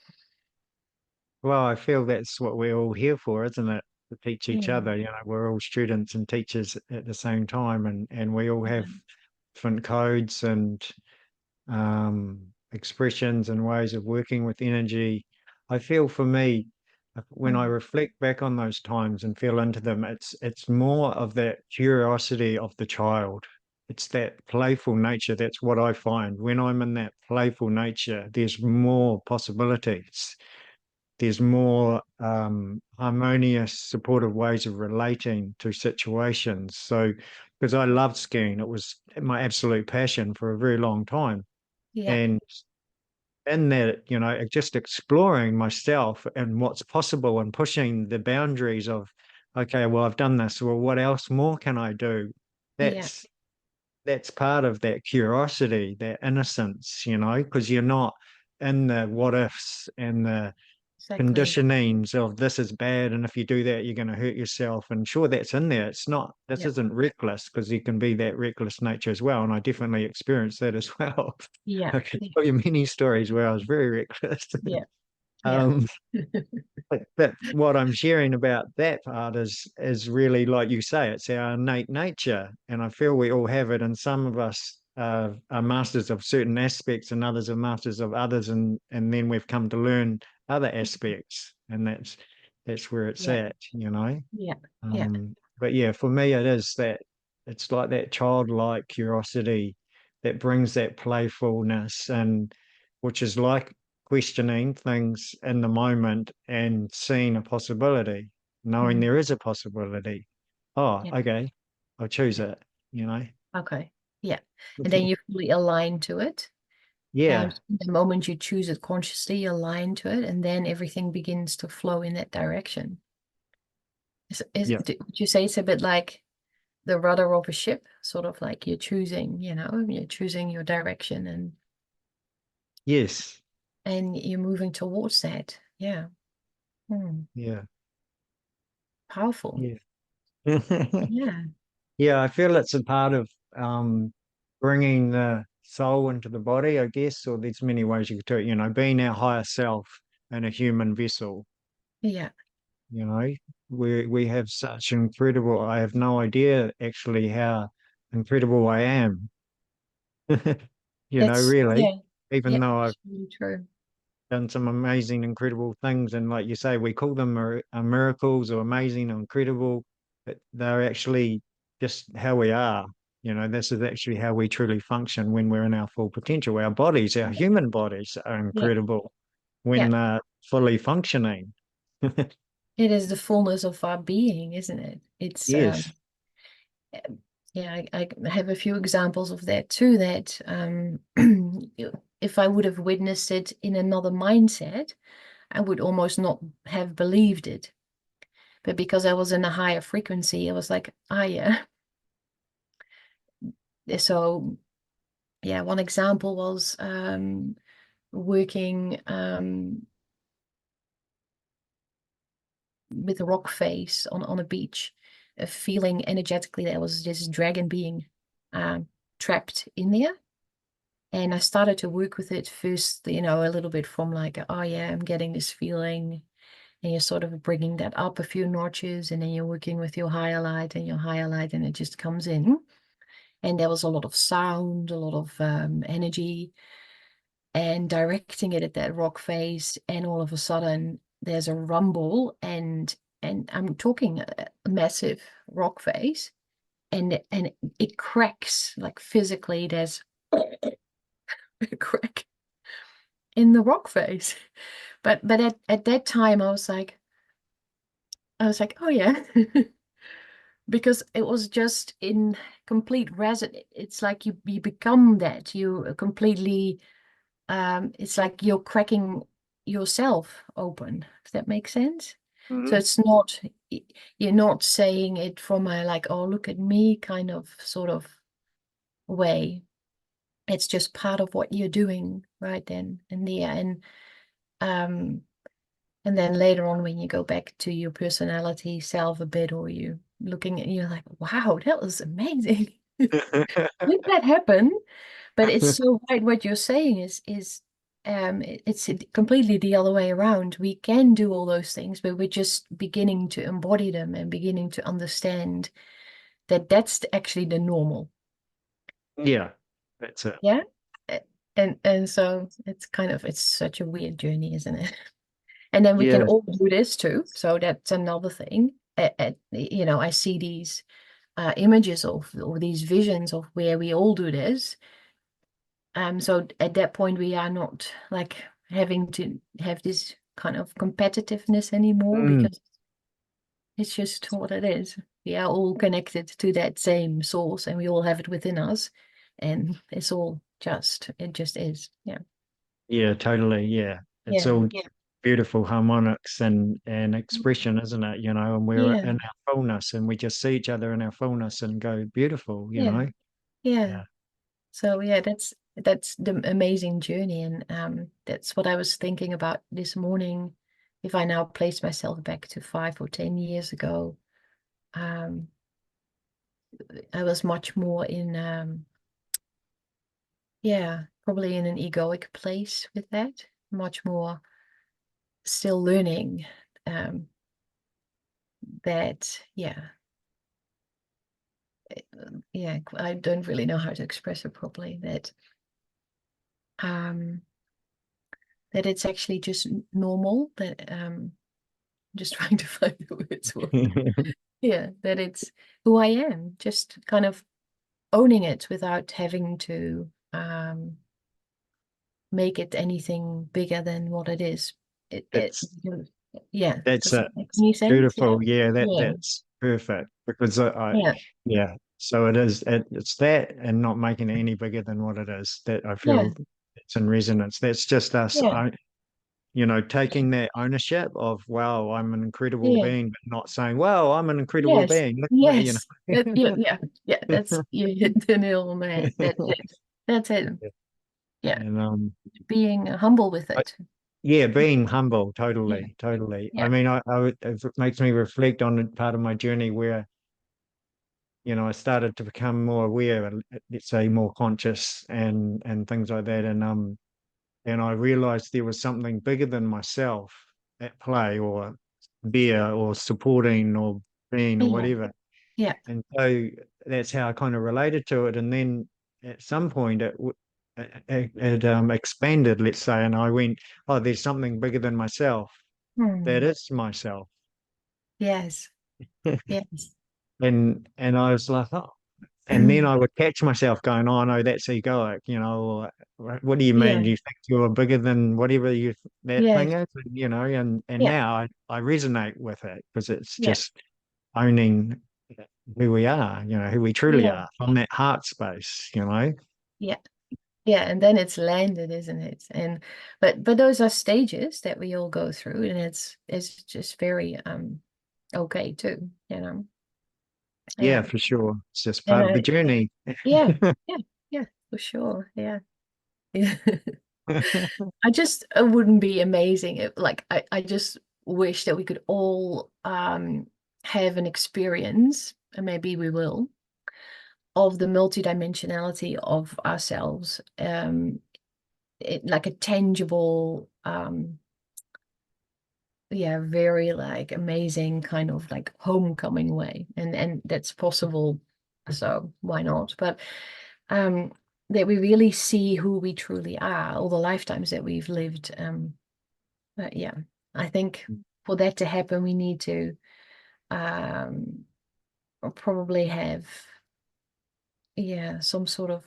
Well, I feel that's what we're all here for, isn't it? To teach each Yeah. other. You know, we're all students and teachers at the same time, and we all have different codes and expressions and ways of working with energy. I feel for me, when I reflect back on those times and feel into them, it's more of that curiosity of the child. It's that playful nature. That's what I find. When I'm in that playful nature, there's more possibilities. There's more harmonious, supportive ways of relating to situations. So, because I loved skiing, it was my absolute passion for a very long time. Yeah. And in that, you know, just exploring myself and what's possible and pushing the boundaries of, okay, well, I've done this. Well, what else more can I do? Yeah. That's part of that curiosity, that innocence, you know, because you're not in the what ifs and the Exactly. conditionings of this is bad, and if you do that you're going to hurt yourself. And sure, that's in there. It's not, this Yeah. isn't reckless, because you can be that reckless nature as well, and I definitely experienced that as well. Yeah. I can tell you many stories where I was very reckless. Yeah. Yeah. um but what I'm sharing about that part is really, like you say, it's our innate nature, and I feel we all have it, and some of us are masters of certain aspects and others are masters of others, and then we've come to learn other aspects, and that's where it's Yeah. at, you know. Yeah. Yeah. But yeah, for me it is that, it's like that childlike curiosity that brings that playfulness, and which is like questioning things in the moment and seeing a possibility, knowing there is a possibility. Oh, Yeah. okay, I'll choose Yeah. it, you know. Okay. Yeah. And then you fully align to it. Yeah, The moment you choose it consciously, you align to it, and then everything begins to flow in that direction. yeah, Would you say it's a bit like the rudder of a ship, sort of like you're choosing, you're choosing your direction yes, and you're moving towards that. Yeah. yeah, Powerful. yeah. Yeah. Yeah, I feel it's a part of bringing the soul into the body, I guess, or there's many ways you could do it, you know, being our higher self in a human vessel, Yeah. you know. We have such incredible, I have no idea actually how incredible I am, you know, really, Yeah. even Yeah. though I've It's really true. done some amazing, incredible things. And like you say, we call them miracles or amazing or incredible, but they're actually just how we are. You know, this is actually how we truly function when we're in our full potential. Our bodies, our human bodies are Yeah. incredible when Yeah. they're fully functioning. It is the fullness of our being, isn't it? It's Yes. yeah, I have a few examples of that too, that if I would have witnessed it in another mindset, I would almost not have believed it. But because I was in a higher frequency, I was like, ah, yeah. So, yeah, one example was working with a rock face on a beach, feeling energetically there was this dragon being trapped in there. And I started to work with it first, a little bit from like, oh yeah, I'm getting this feeling. And you're sort of bringing that up a few notches, and then you're working with your higher light and your higher light, and it just comes in. And there was a lot of sound, a lot of energy, and directing it at that rock face. And all of a sudden, there's a rumble, and I'm talking a massive rock face, and it cracks, like physically. There's a crack in the rock face. But at that time, I was like, oh yeah. Because it was just in complete resonance. It's like you become that. You completely, it's like you're cracking yourself open. Does that make sense? So it's not, you're not saying it from a like, oh, look at me kind of sort of way. It's just part of what you're doing right then and there. And then later on, when you go back to your personality self a bit, or you looking at you like, wow, that was amazing. Did that happen? But it's so right what you're saying is it's completely the other way around. We can do all those things, but we're just beginning to embody them and beginning to understand that that's actually the normal. Yeah, that's it. Yeah. And so it's it's such a weird journey, isn't it? And then we can Yeah. all do this too. So that's another thing. You know, I see these images of, or these visions of where we all do this. So at that point, we are not like having to have this kind of competitiveness anymore, because it's just what it is. We are all connected to that same source, and we all have it within us, and it's all it just is. Yeah. Yeah, totally. Yeah. It's Yeah. all Yeah. beautiful harmonics and expression, isn't it? You know, and we're Yeah. in our fullness, and we just see each other in our fullness and go, beautiful, you Yeah. know? Yeah. Yeah. So yeah, that's the amazing journey, and that's what I was thinking about this morning. If I now place myself back to 5 or 10 years ago, um, I was much more in yeah, probably in an egoic place with that, much more still learning that yeah, I don't really know how to express it properly, that that it's actually just normal, that just trying to find the words for it. Yeah, that it's who I am, just kind of owning it without having to make it anything bigger than what it is. It's Yeah, That's does it. that make any sense? Yeah. Beautiful. Yeah, Yeah. that's perfect because Yeah. yeah. So it's that and not making it any bigger than what it is that I Yeah. feel it's in resonance. That's just us, Yeah. you know, taking that ownership of, wow, I'm an incredible Yeah. being, but not saying, wow, I'm an incredible Yes. being. Look at me, you Yes. know. Yeah. Yeah. That's you hit the nail on the head. That's it. That's it. Yeah. Yeah. And Being humble with I, it. yeah, being humble, Yeah. totally, totally. I Yeah. mean, it makes me reflect on part of my journey where, you know, I started to become more aware, and let's say more conscious and things like that. And I realized there was something bigger than myself at play, or there, or supporting, or being, or Yeah. whatever. Yeah. And so that's how I kind of related to it. And then at some point it expanded, let's say, and I went, oh, there's something bigger than myself. That Hmm. is myself. Yes. Yes. And I was like, oh. And then I would catch myself going, "Oh no, that's egoic," you know. Or, what do you mean? Yeah. Do you think you're bigger than whatever that thing Yes. is? You know, and Yeah. now I resonate with it because it's Yeah. just owning who we are, you know, who we truly Yeah. are from that heart space, you know. Yeah. Yeah, and then it's landed, isn't it? And but those are stages that we all go through, and it's just very okay too, you know. Yeah, Yeah. for sure. It's just And part of the journey. yeah, yeah, yeah, for sure. Yeah. Yeah. I just it wouldn't be amazing if, like, I just wish that we could all have an experience, and maybe we will, of the multidimensionality of ourselves. Like a tangible yeah, very like amazing kind of like homecoming way, and that's possible, so why not? But that we really see who we truly are, all the lifetimes that we've lived. But yeah, I think for that to happen, we need to um probably have, yeah, some sort of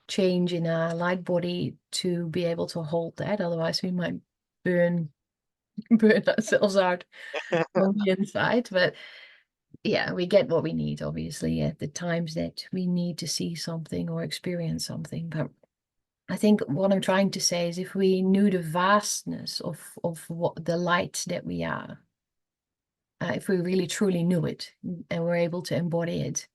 change in our light body to be able to hold that. Otherwise we might burn burn ourselves out on the inside. But yeah, we get what we need, obviously, at the times that we need to see something or experience something. But I think what I'm trying to say is, if we knew the vastness of what the light that we are, if we really truly knew it and were able to embody it,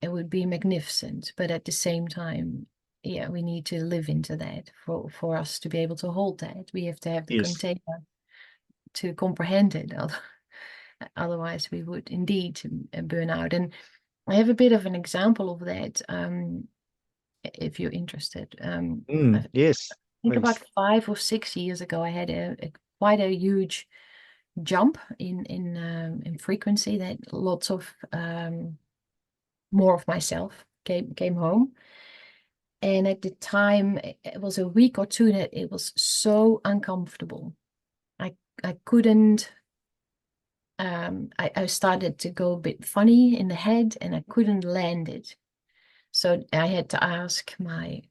it would be magnificent. But at the same time, yeah, we need to live into that for us to be able to hold that. We have to have the Yes. container to comprehend it. Otherwise we would indeed burn out. And I have a bit of an example of that, if you're interested. Yes, I think please. about 5 or 6 years ago, I had quite a huge jump in frequency, that lots of more of myself came home. And at the time, it was a week or two that it was so uncomfortable. I couldn't, I started to go a bit funny in the head, and I couldn't land it. So I had to ask my,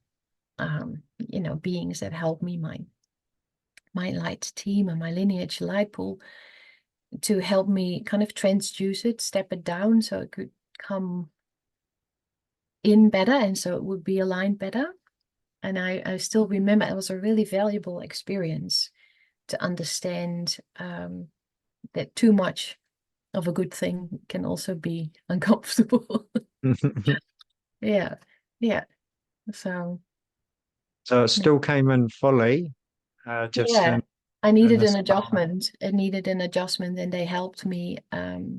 beings that help me, my light team and my lineage light pool, to help me kind of transduce it, step it down so it could come in better, and so it would be aligned better. And I still remember it was a really valuable experience to understand that too much of a good thing can also be uncomfortable. Yeah. So So it still came in fully, just yeah, in I needed this an adjustment. It needed an adjustment, and they helped me. There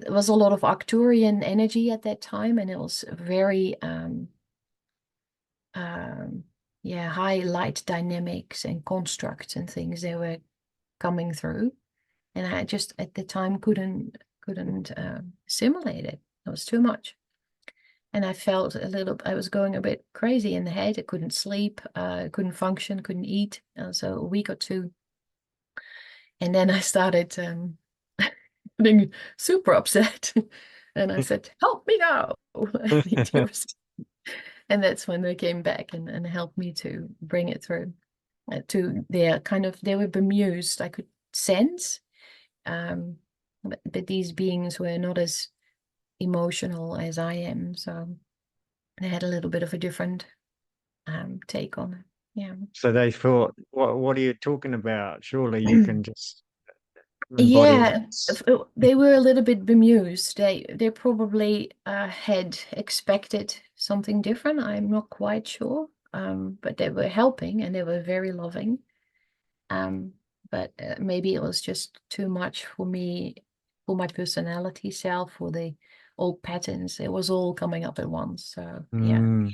was a lot of Arcturian energy at that time, and it was very high light dynamics and constructs and things they were coming through, and I just at the time couldn't assimilate it. It was too much, and I felt I was going a bit crazy in the head. I couldn't sleep, couldn't function, couldn't eat. So a week or two, and then I started getting super upset, and I said, "Help me now!" I need to and that's when they came back and helped me to bring it through. To their they were bemused. I could sense, but these beings were not as emotional as I am, so they had a little bit of a different take on it. Yeah. So they thought, what are you talking about? Surely you can just embody Yeah, it. they were a little bit bemused. They probably had expected something different. I'm not quite sure. But they were helping, and they were very loving. But maybe it was just too much for me, for my personality self, for the old patterns. It was all coming up at once. So yeah.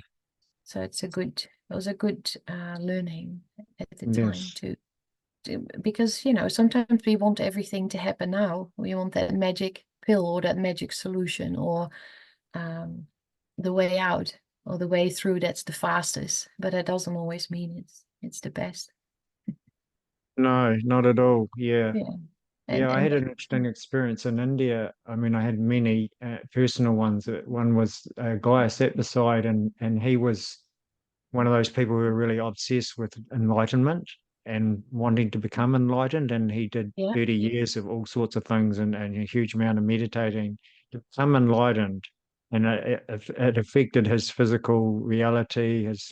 So it was a good learning at the time Yes. because sometimes we want everything to happen now. We want that magic pill or that magic solution, or the way out or the way through that's the fastest, but that doesn't always mean it's the best. No, not at all. Yeah. Yeah. Yeah, I And had an interesting experience in India. I mean, I had many personal ones. One was Gaia sat beside, and he was one of those people who were really obsessed with enlightenment and wanting to become enlightened. And he did yeah. 30 years of all sorts of things and a huge amount of meditating to become enlightened. And it affected his physical reality, his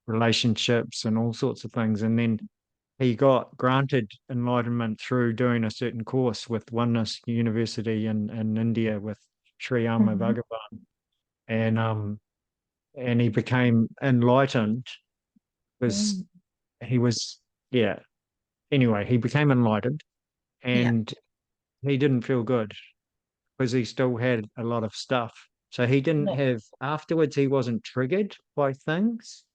relationships, and all sorts of things. And then he got granted enlightenment through doing a certain course with Oneness University in India with Sri Amma Mhm. Bhagavan. And he became enlightened because Mm. he was, yeah. Anyway, he became enlightened, Yeah. and he didn't feel good because he still had a lot of stuff. So he didn't No. have, afterwards, he wasn't triggered by things.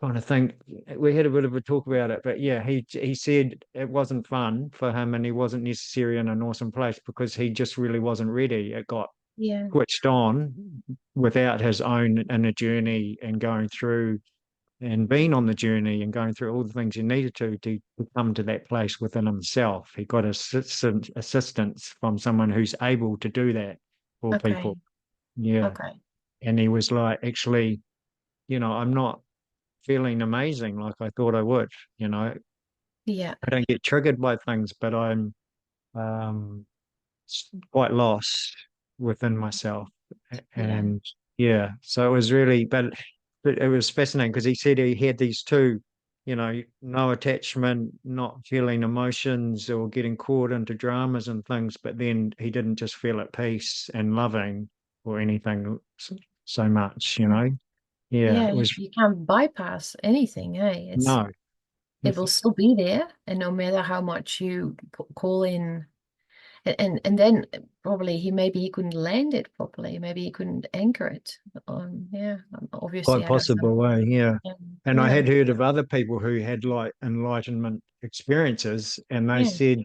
Kind of think we had a bit of a talk about it, but yeah, he said it wasn't fun for him, and he wasn't necessarily in an awesome place because he just really wasn't ready. It got Yeah. switched on without his own inner journey and going through and being on the journey and going through all the things he needed to come to that place within himself. He got assistance from someone who's able to do that for Okay. people. Yeah. Okay. And he was like, actually, I'm not feeling amazing like I thought I would. Yeah. I don't get triggered by things, but I'm um, quite lost within myself. Yeah. And yeah, so it was really, but it was fascinating because he said he had these two, no attachment, not feeling emotions or getting caught into dramas and things, but then he didn't just feel at peace and loving or anything so much. Yeah, Yeah. it was You can't bypass anything, hey? no. It will still be there, and no matter how much you call in and then probably maybe he couldn't land it properly. Maybe he couldn't anchor it. Yeah, obviously Quite I don't know. possible way, yeah. And I Yeah, had heard of other people who had like enlightenment experiences, and they yeah, said,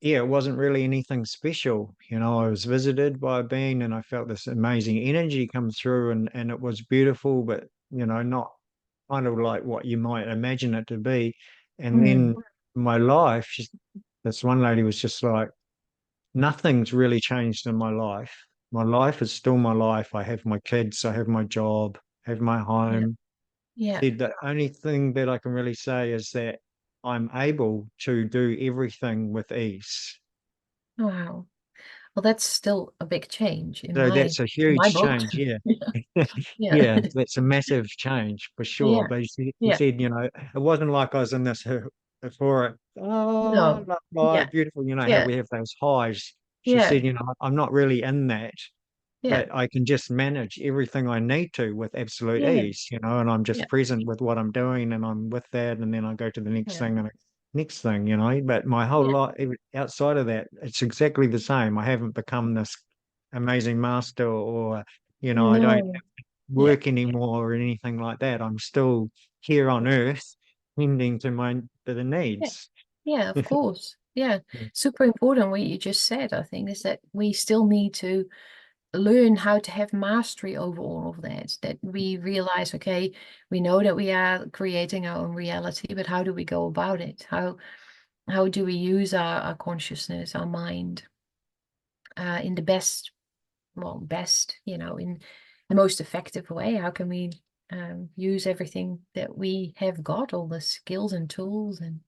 yeah, it wasn't really anything special. I was visited by a being and I felt this amazing energy come through, and it was beautiful, but not kind of like what you might imagine it to be. And mm, then my life, this one lady was just like, nothing's really changed in my life. My life is still my life. I have my kids, I have my job, I have my yeah, home. yeah. Said the only thing that I can really say is that I'm able to do everything with ease. Wow. Well, that's still a big change in So my that's a in my huge book. change, yeah. Yeah, Yeah, that's a massive change for sure. yeah, But he yeah. said, it wasn't like I was in this euphoric, No, yeah, beautiful, how yeah, we have those highs. She yeah, said, I'm not really in that, yeah, but I can just manage everything I need to with absolute yeah, ease, and I'm yeah, just present with what I'm doing, and I'm with that, and then I go to the next yeah, thing and the next thing, But my whole yeah. life, outside of that, it's exactly the same. I haven't become this amazing master, or I don't No, yeah, work anymore or anything like that. I'm still here on earth, tending to the yeah, needs. yeah, of course. Yeah, super important what you just said, I think, is that we still need to learn how to have mastery over all of that. That we realize, okay, we know that we are creating our own reality, but how do we go about it? How do we use our consciousness, our mind, in the best, in the most effective way? How can we use everything that we have got, all the skills and tools, and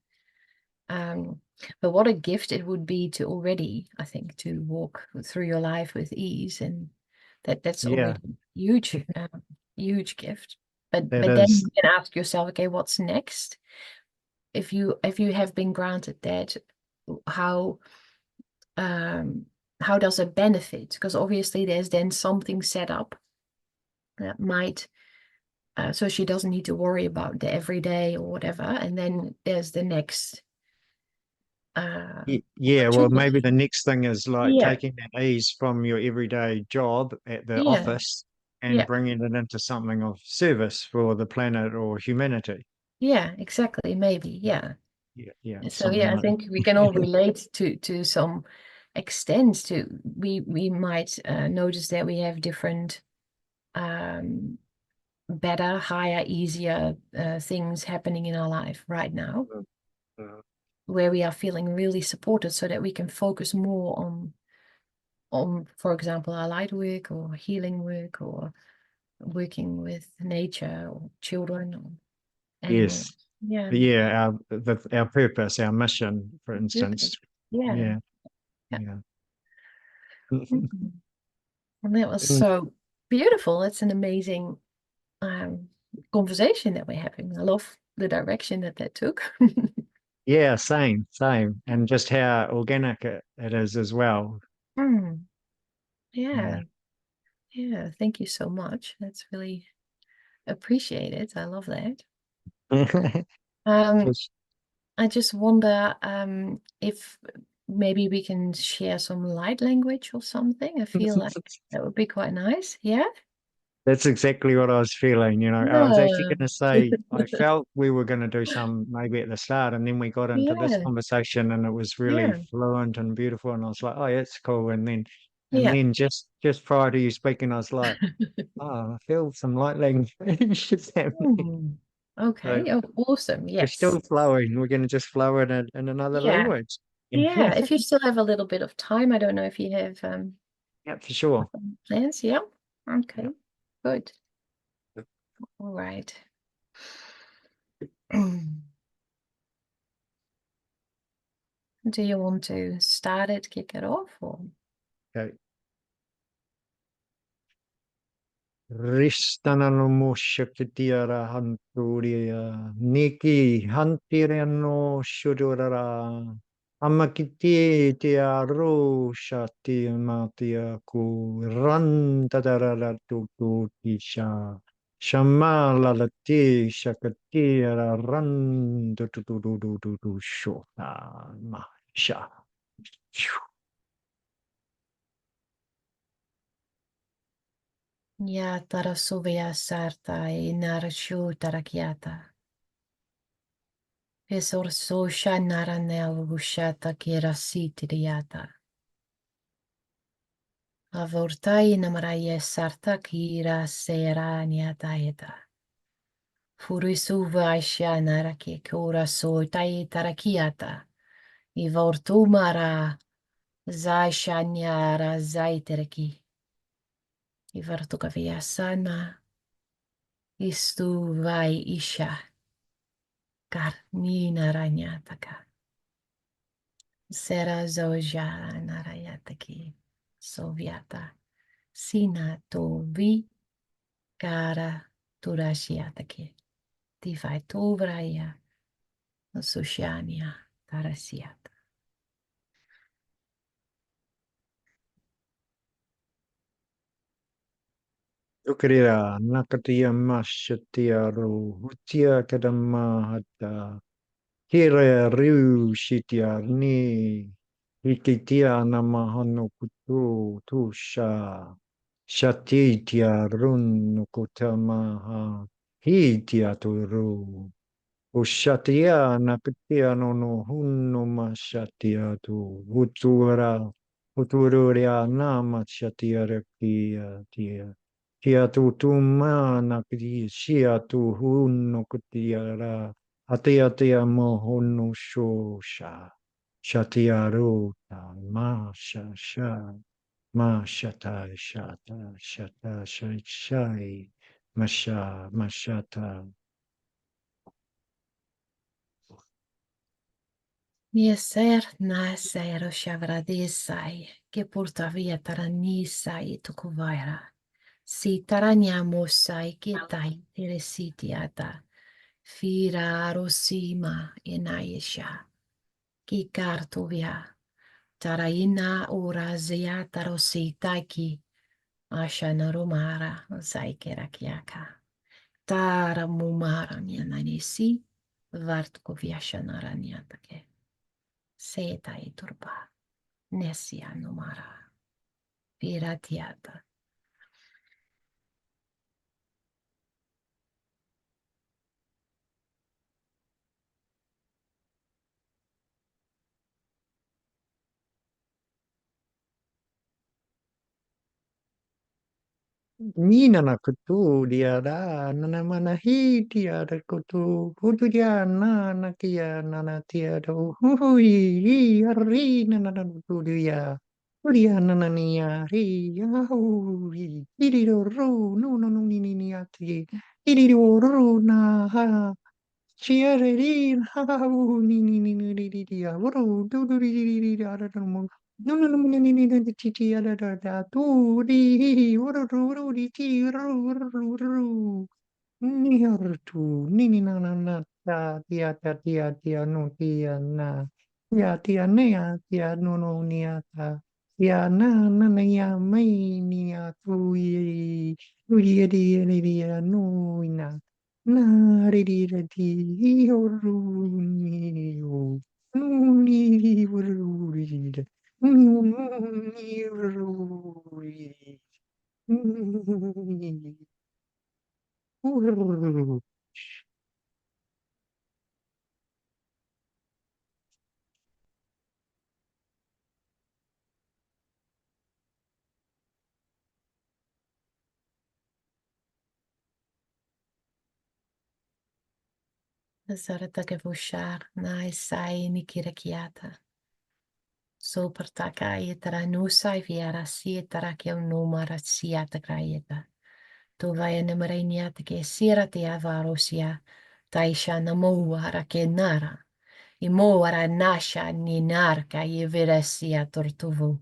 but what a gift it would be to already, I think, to walk through your life with ease, and that's Yeah, already huge, huge gift. that But then is. you can ask yourself, okay, what's next? If you have been granted that, how um how does it benefit? Because obviously there's then something set up that might so she doesn't need to worry about the everyday or whatever, and then there's the next uh Yeah, well, maybe the opportunity. next thing is like Yeah, taking that ease from your everyday job at the yeah, office and yeah, bringing it into something of service for the planet or humanity. yeah, exactly, maybe, yeah. Yeah, yeah, So something yeah, I like think we can all relate to some extent. To we might notice that we have different um better, higher, easier things happening in our life right now, that. Uh, where we are feeling really supported, so that we can focus more on, for example, our light work or healing work, or working with nature or children or animals. yes, Yeah, yeah, our purpose, our mission, for purpose. instance. Yeah, Yeah, yeah. yeah. Mhm. And that was Mm, so beautiful. It's an amazing um, conversation that we're having. I love the direction that took. yeah, same, and just how organic it is as well. Mm, Yeah. yeah, yeah. Thank you so much. That's really appreciated. I love that. Um, Just- I just wonder if maybe we can share some light language or something. I feel like that would be quite nice. Yeah? That's exactly what I was feeling. I was actually Yeah. going to say, I felt we were going to do some maybe at the start, and then we got into this Yeah. conversation, and it was really Yeah. fluent and beautiful. And I was like, oh, yeah, it's cool. And Yeah. then just prior to you speaking, I was like, oh, I feel some light language is happening. Hmm. So Okay. Oh, awesome. we're Yes. still flowing. We're going to just flow in another Yeah. language. Yeah. If you still have a little bit of time, I don't know if you have Yeah, for sure. plans. Yeah. Yeah. Okay. Good. All right. Do you want to start it, kick it off, or? Okay. 𝘓𝘵𝑗𝑡𝑛𝑖𝑟 Niki Hantireno Shudurara Amakiti Shati Matia Randadara Tutisha Shamalalati Shakatira Randutudududu Shota Masha. 𝘈𝘭𝘐𝑚𝑒𝑟𝑒𝑠₍ 𝑉𝑒𝑠𝑜𝑟𝑠₍ 𝑠₍𝑠₍𝑠₍ 𝑓urisuvāshanaraki-kura-sotai-tarakiata. Ivortumara zaishanyara-zaiteraki. Ivartukaviasana. Istu-vai-isha. Karnina-ranyataka. Sera-zoja-narayataki. Sovyata. Sina-tovi. Kara-turashiataki. Divai-tovraya. Sushanya Tarasiata. Ukriya Nakatia Mashatiaru Hutia Kadamahata Kira Riu Shitiarni Hikitia Namahano Kutu Tusha Shatitia Run Kutamaha Hitia Turu Ushatia Nakatia no Hunno Mashatia tu Huturia Nama Shatia Tia Tia tu mana kiti shia tu hunno kutiara atia tia mohono shosha shatia rota ma shata shai mashata. Nieser naser shavradesai, que portavia taranisai tukuvaira. Si taranyamosai ketai teresitiata. Fira rosima enayesha. Ki kartuvia. Taraina ura zeata rositaki. Ashana romara zaikerakiaka. Tara mumara nyananisi. Vartkoviashanaranyatake. Seta e turba. Nesia numara. Piratiata. Nina na kutu dia da nana mana hi dia da kutu kutu dia na kia nana tia do hui ri nana na kutu dia nana nia ri hui iri do ru no ni ati iri do ru na ha chiare ri ha ni dia ru du ri da mo no, titi da tu di uru ti ru ni na tia no tia tia no tia na ya mai ni tu no na ri uru ni uru Zaratake vushar na isai nikirakiata. Sopertaka yetara nusai viara sietara ke numara siata krayeta. Tuvaya nemareniata ke sirati avarosia. Taisha namoara ke nara. Imoara nasha ni narka yeveresia tortuvu.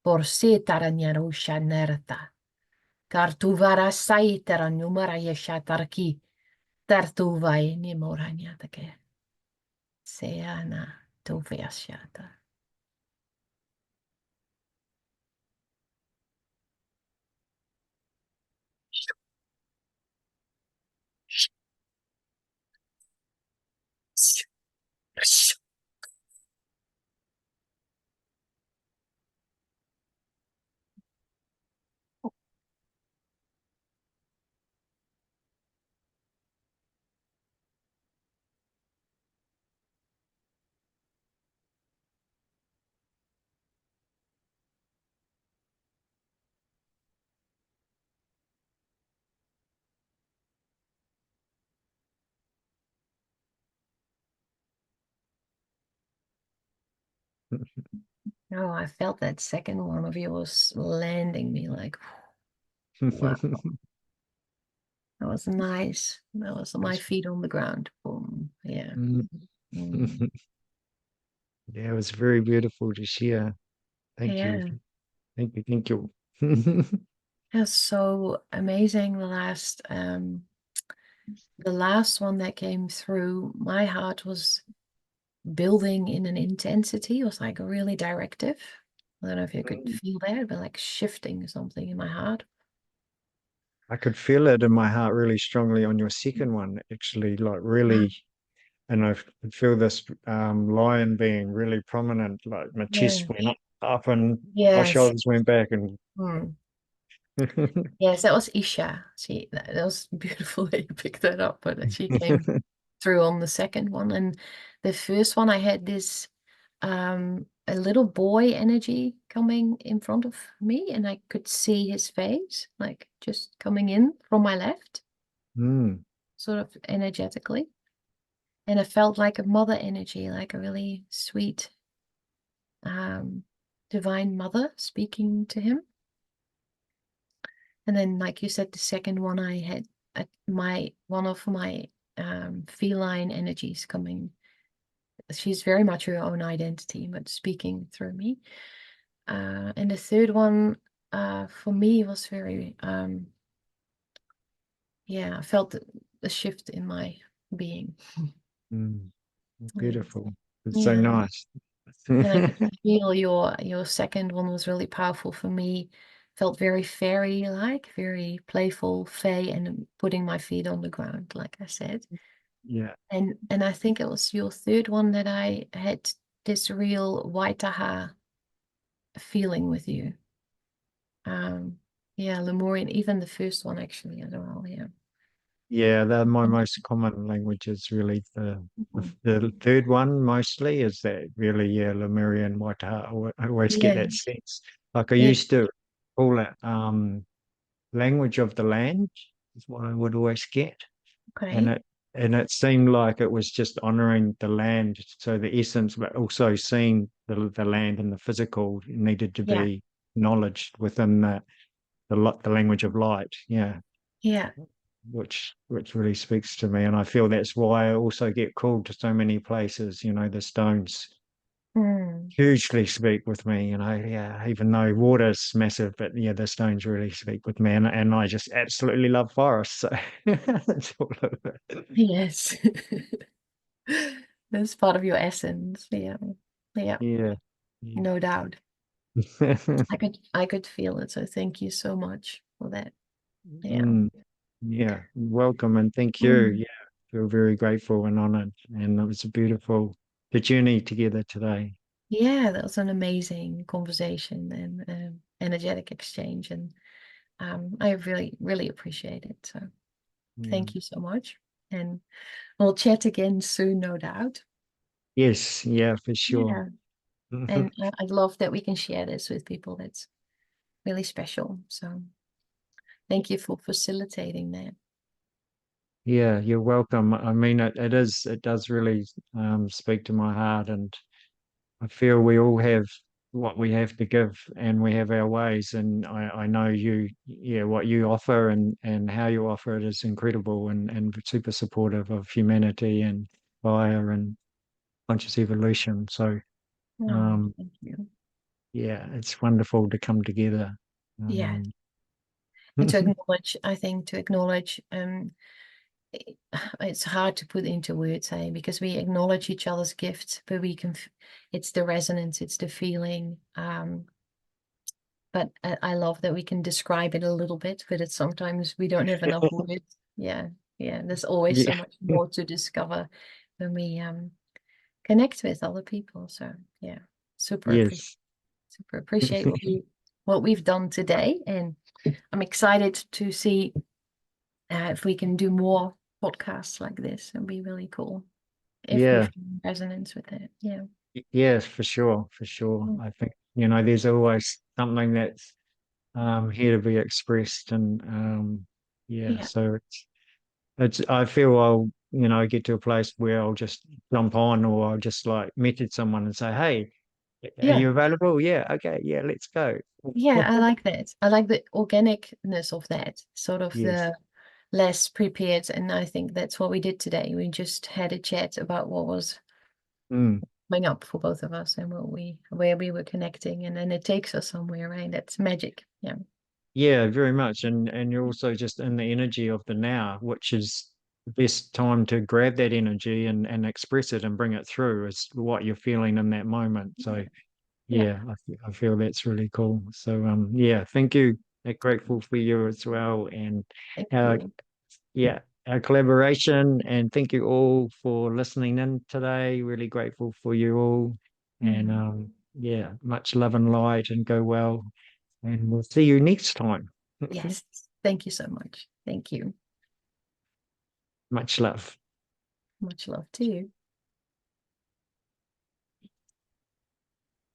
Por sitara nyarusha nerta. Kartuvara saitara numara yeshatarki. Tartuvai ni moraniatake. Seana tuviashata. Oh, I felt that second one of yours landing me like, wow, that was nice. That was my feet on the ground. Boom. Yeah. Mm. Yeah, it was very beautiful to share. Thank you. Yeah. Thank you. Thank you. That's so amazing. The last one that came through, my heart was building in an intensity. It was like really directive. I don't know if you could feel that, but like shifting something in my heart. I could feel it in my heart really strongly on your second one, actually, like really, and I could feel this lion being really prominent, like my Yeah. chest went up and my Yes. shoulders went back and Hmm. Yes, that was Isha. That was beautiful that you picked that up, but she came through on the second one. And the first one, I had this a little boy energy coming in front of me, and I could see his face, like just coming in from my left, Mm. sort of energetically. And it felt like a mother energy, like a really sweet, divine mother speaking to him. And then, like you said, the second one, I had one of my feline energies coming. She's very much her own identity, but speaking through me. And the third one, for me, was very, I felt the shift in my being. Mm. Yes. Beautiful. It's so Yeah. nice. And I could feel your second one was really powerful for me. Felt very fairy-like, very playful, fey, and putting my feet on the ground, like I said. Yeah. And I think it was your third one that I had this real 𝘊𝘳𝘪𝘢 feeling with you. Yeah, Lemurian, even the first one actually as well. Yeah. Yeah, they're my most common languages, really. The third one mostly is that really, yeah, Lemurian Waitāha. I always get Yeah. that sense. Like I Yeah. used to call it language of the land is what I would always get. And Okay. it seemed like it was just honoring the land. So the essence, but also seeing the land and the physical needed to Yeah. be acknowledged within the language of light. Yeah. Yeah. Which really speaks to me, and I feel that's why I also get called to so many places. The stones Mm. hugely speak with me. Yeah, even though water's massive, but yeah, the stones really speak with me, and I just absolutely love forests. So that's all of it. Yes. That's part of your essence. Yeah. Yeah. Yeah, yeah. No doubt. I could feel it. So thank you so much for that. Yeah. Mm, yeah, welcome and thank you. Mm. Yeah, feel very grateful and honored, and it was a beautiful the journey together today. Yeah, that was an amazing conversation and energetic exchange. And I really, really appreciate it. So Yeah. thank you so much. And we'll chat again soon, no doubt. Yes, yeah, for sure. Yeah. And I'd love that we can share this with people. That's really special. So thank you for facilitating that. Yeah, you're welcome. I mean, it does really speak to my heart, and I feel we all have what we have to give, and we have our ways. And I know yeah, what you offer and how you offer it is incredible and super supportive of humanity and fire and conscious evolution. So, Oh, um, thank you. yeah, it's wonderful to come together. Yeah. Um, And to acknowledge, I think to acknowledge, it's hard to put into words, hey, because we acknowledge each other's gifts, but it's the resonance, it's the feeling. But I love that we can describe it a little bit, but it's sometimes we don't have enough words. Yeah, yeah. There's always so yeah, much more to discover when we connect with other people. So yeah, super appreciate yes, super appreciate what we've done today, and I'm excited to see if we can do more podcasts like this. It'd be really cool if we yeah. find resonance with it. Yeah. Yes, for sure, for sure. Mm. I think, there's always something that's here to be expressed and yeah, Yeah. so it's I feel I'll, get to a place where I'll just jump on or I'll just like message someone and say, hey, Are Yeah. you available? Yeah. Okay. Yeah. Let's go. Yeah, I like that. I like the organicness of that, sort of Yes. the less prepared. And I think that's what we did today. We just had a chat about what was Mm. coming up for both of us and where we were connecting, and then it takes us somewhere, right? That's magic. Yeah. Yeah, very much. And you're also just in the energy of the now, which is the best time to grab that energy and express it and bring it through is what you're feeling in that moment. So Yeah. yeah, I feel that's really cool. So yeah, thank you. Grateful for you as well. And Thank uh you. yeah, our collaboration, and thank you all for listening in today. Really grateful for you all. And Mhm. yeah, much love and light, and go well. And we'll see you next time. Yes. Thank you so much. Thank you. Much love. Much love to you.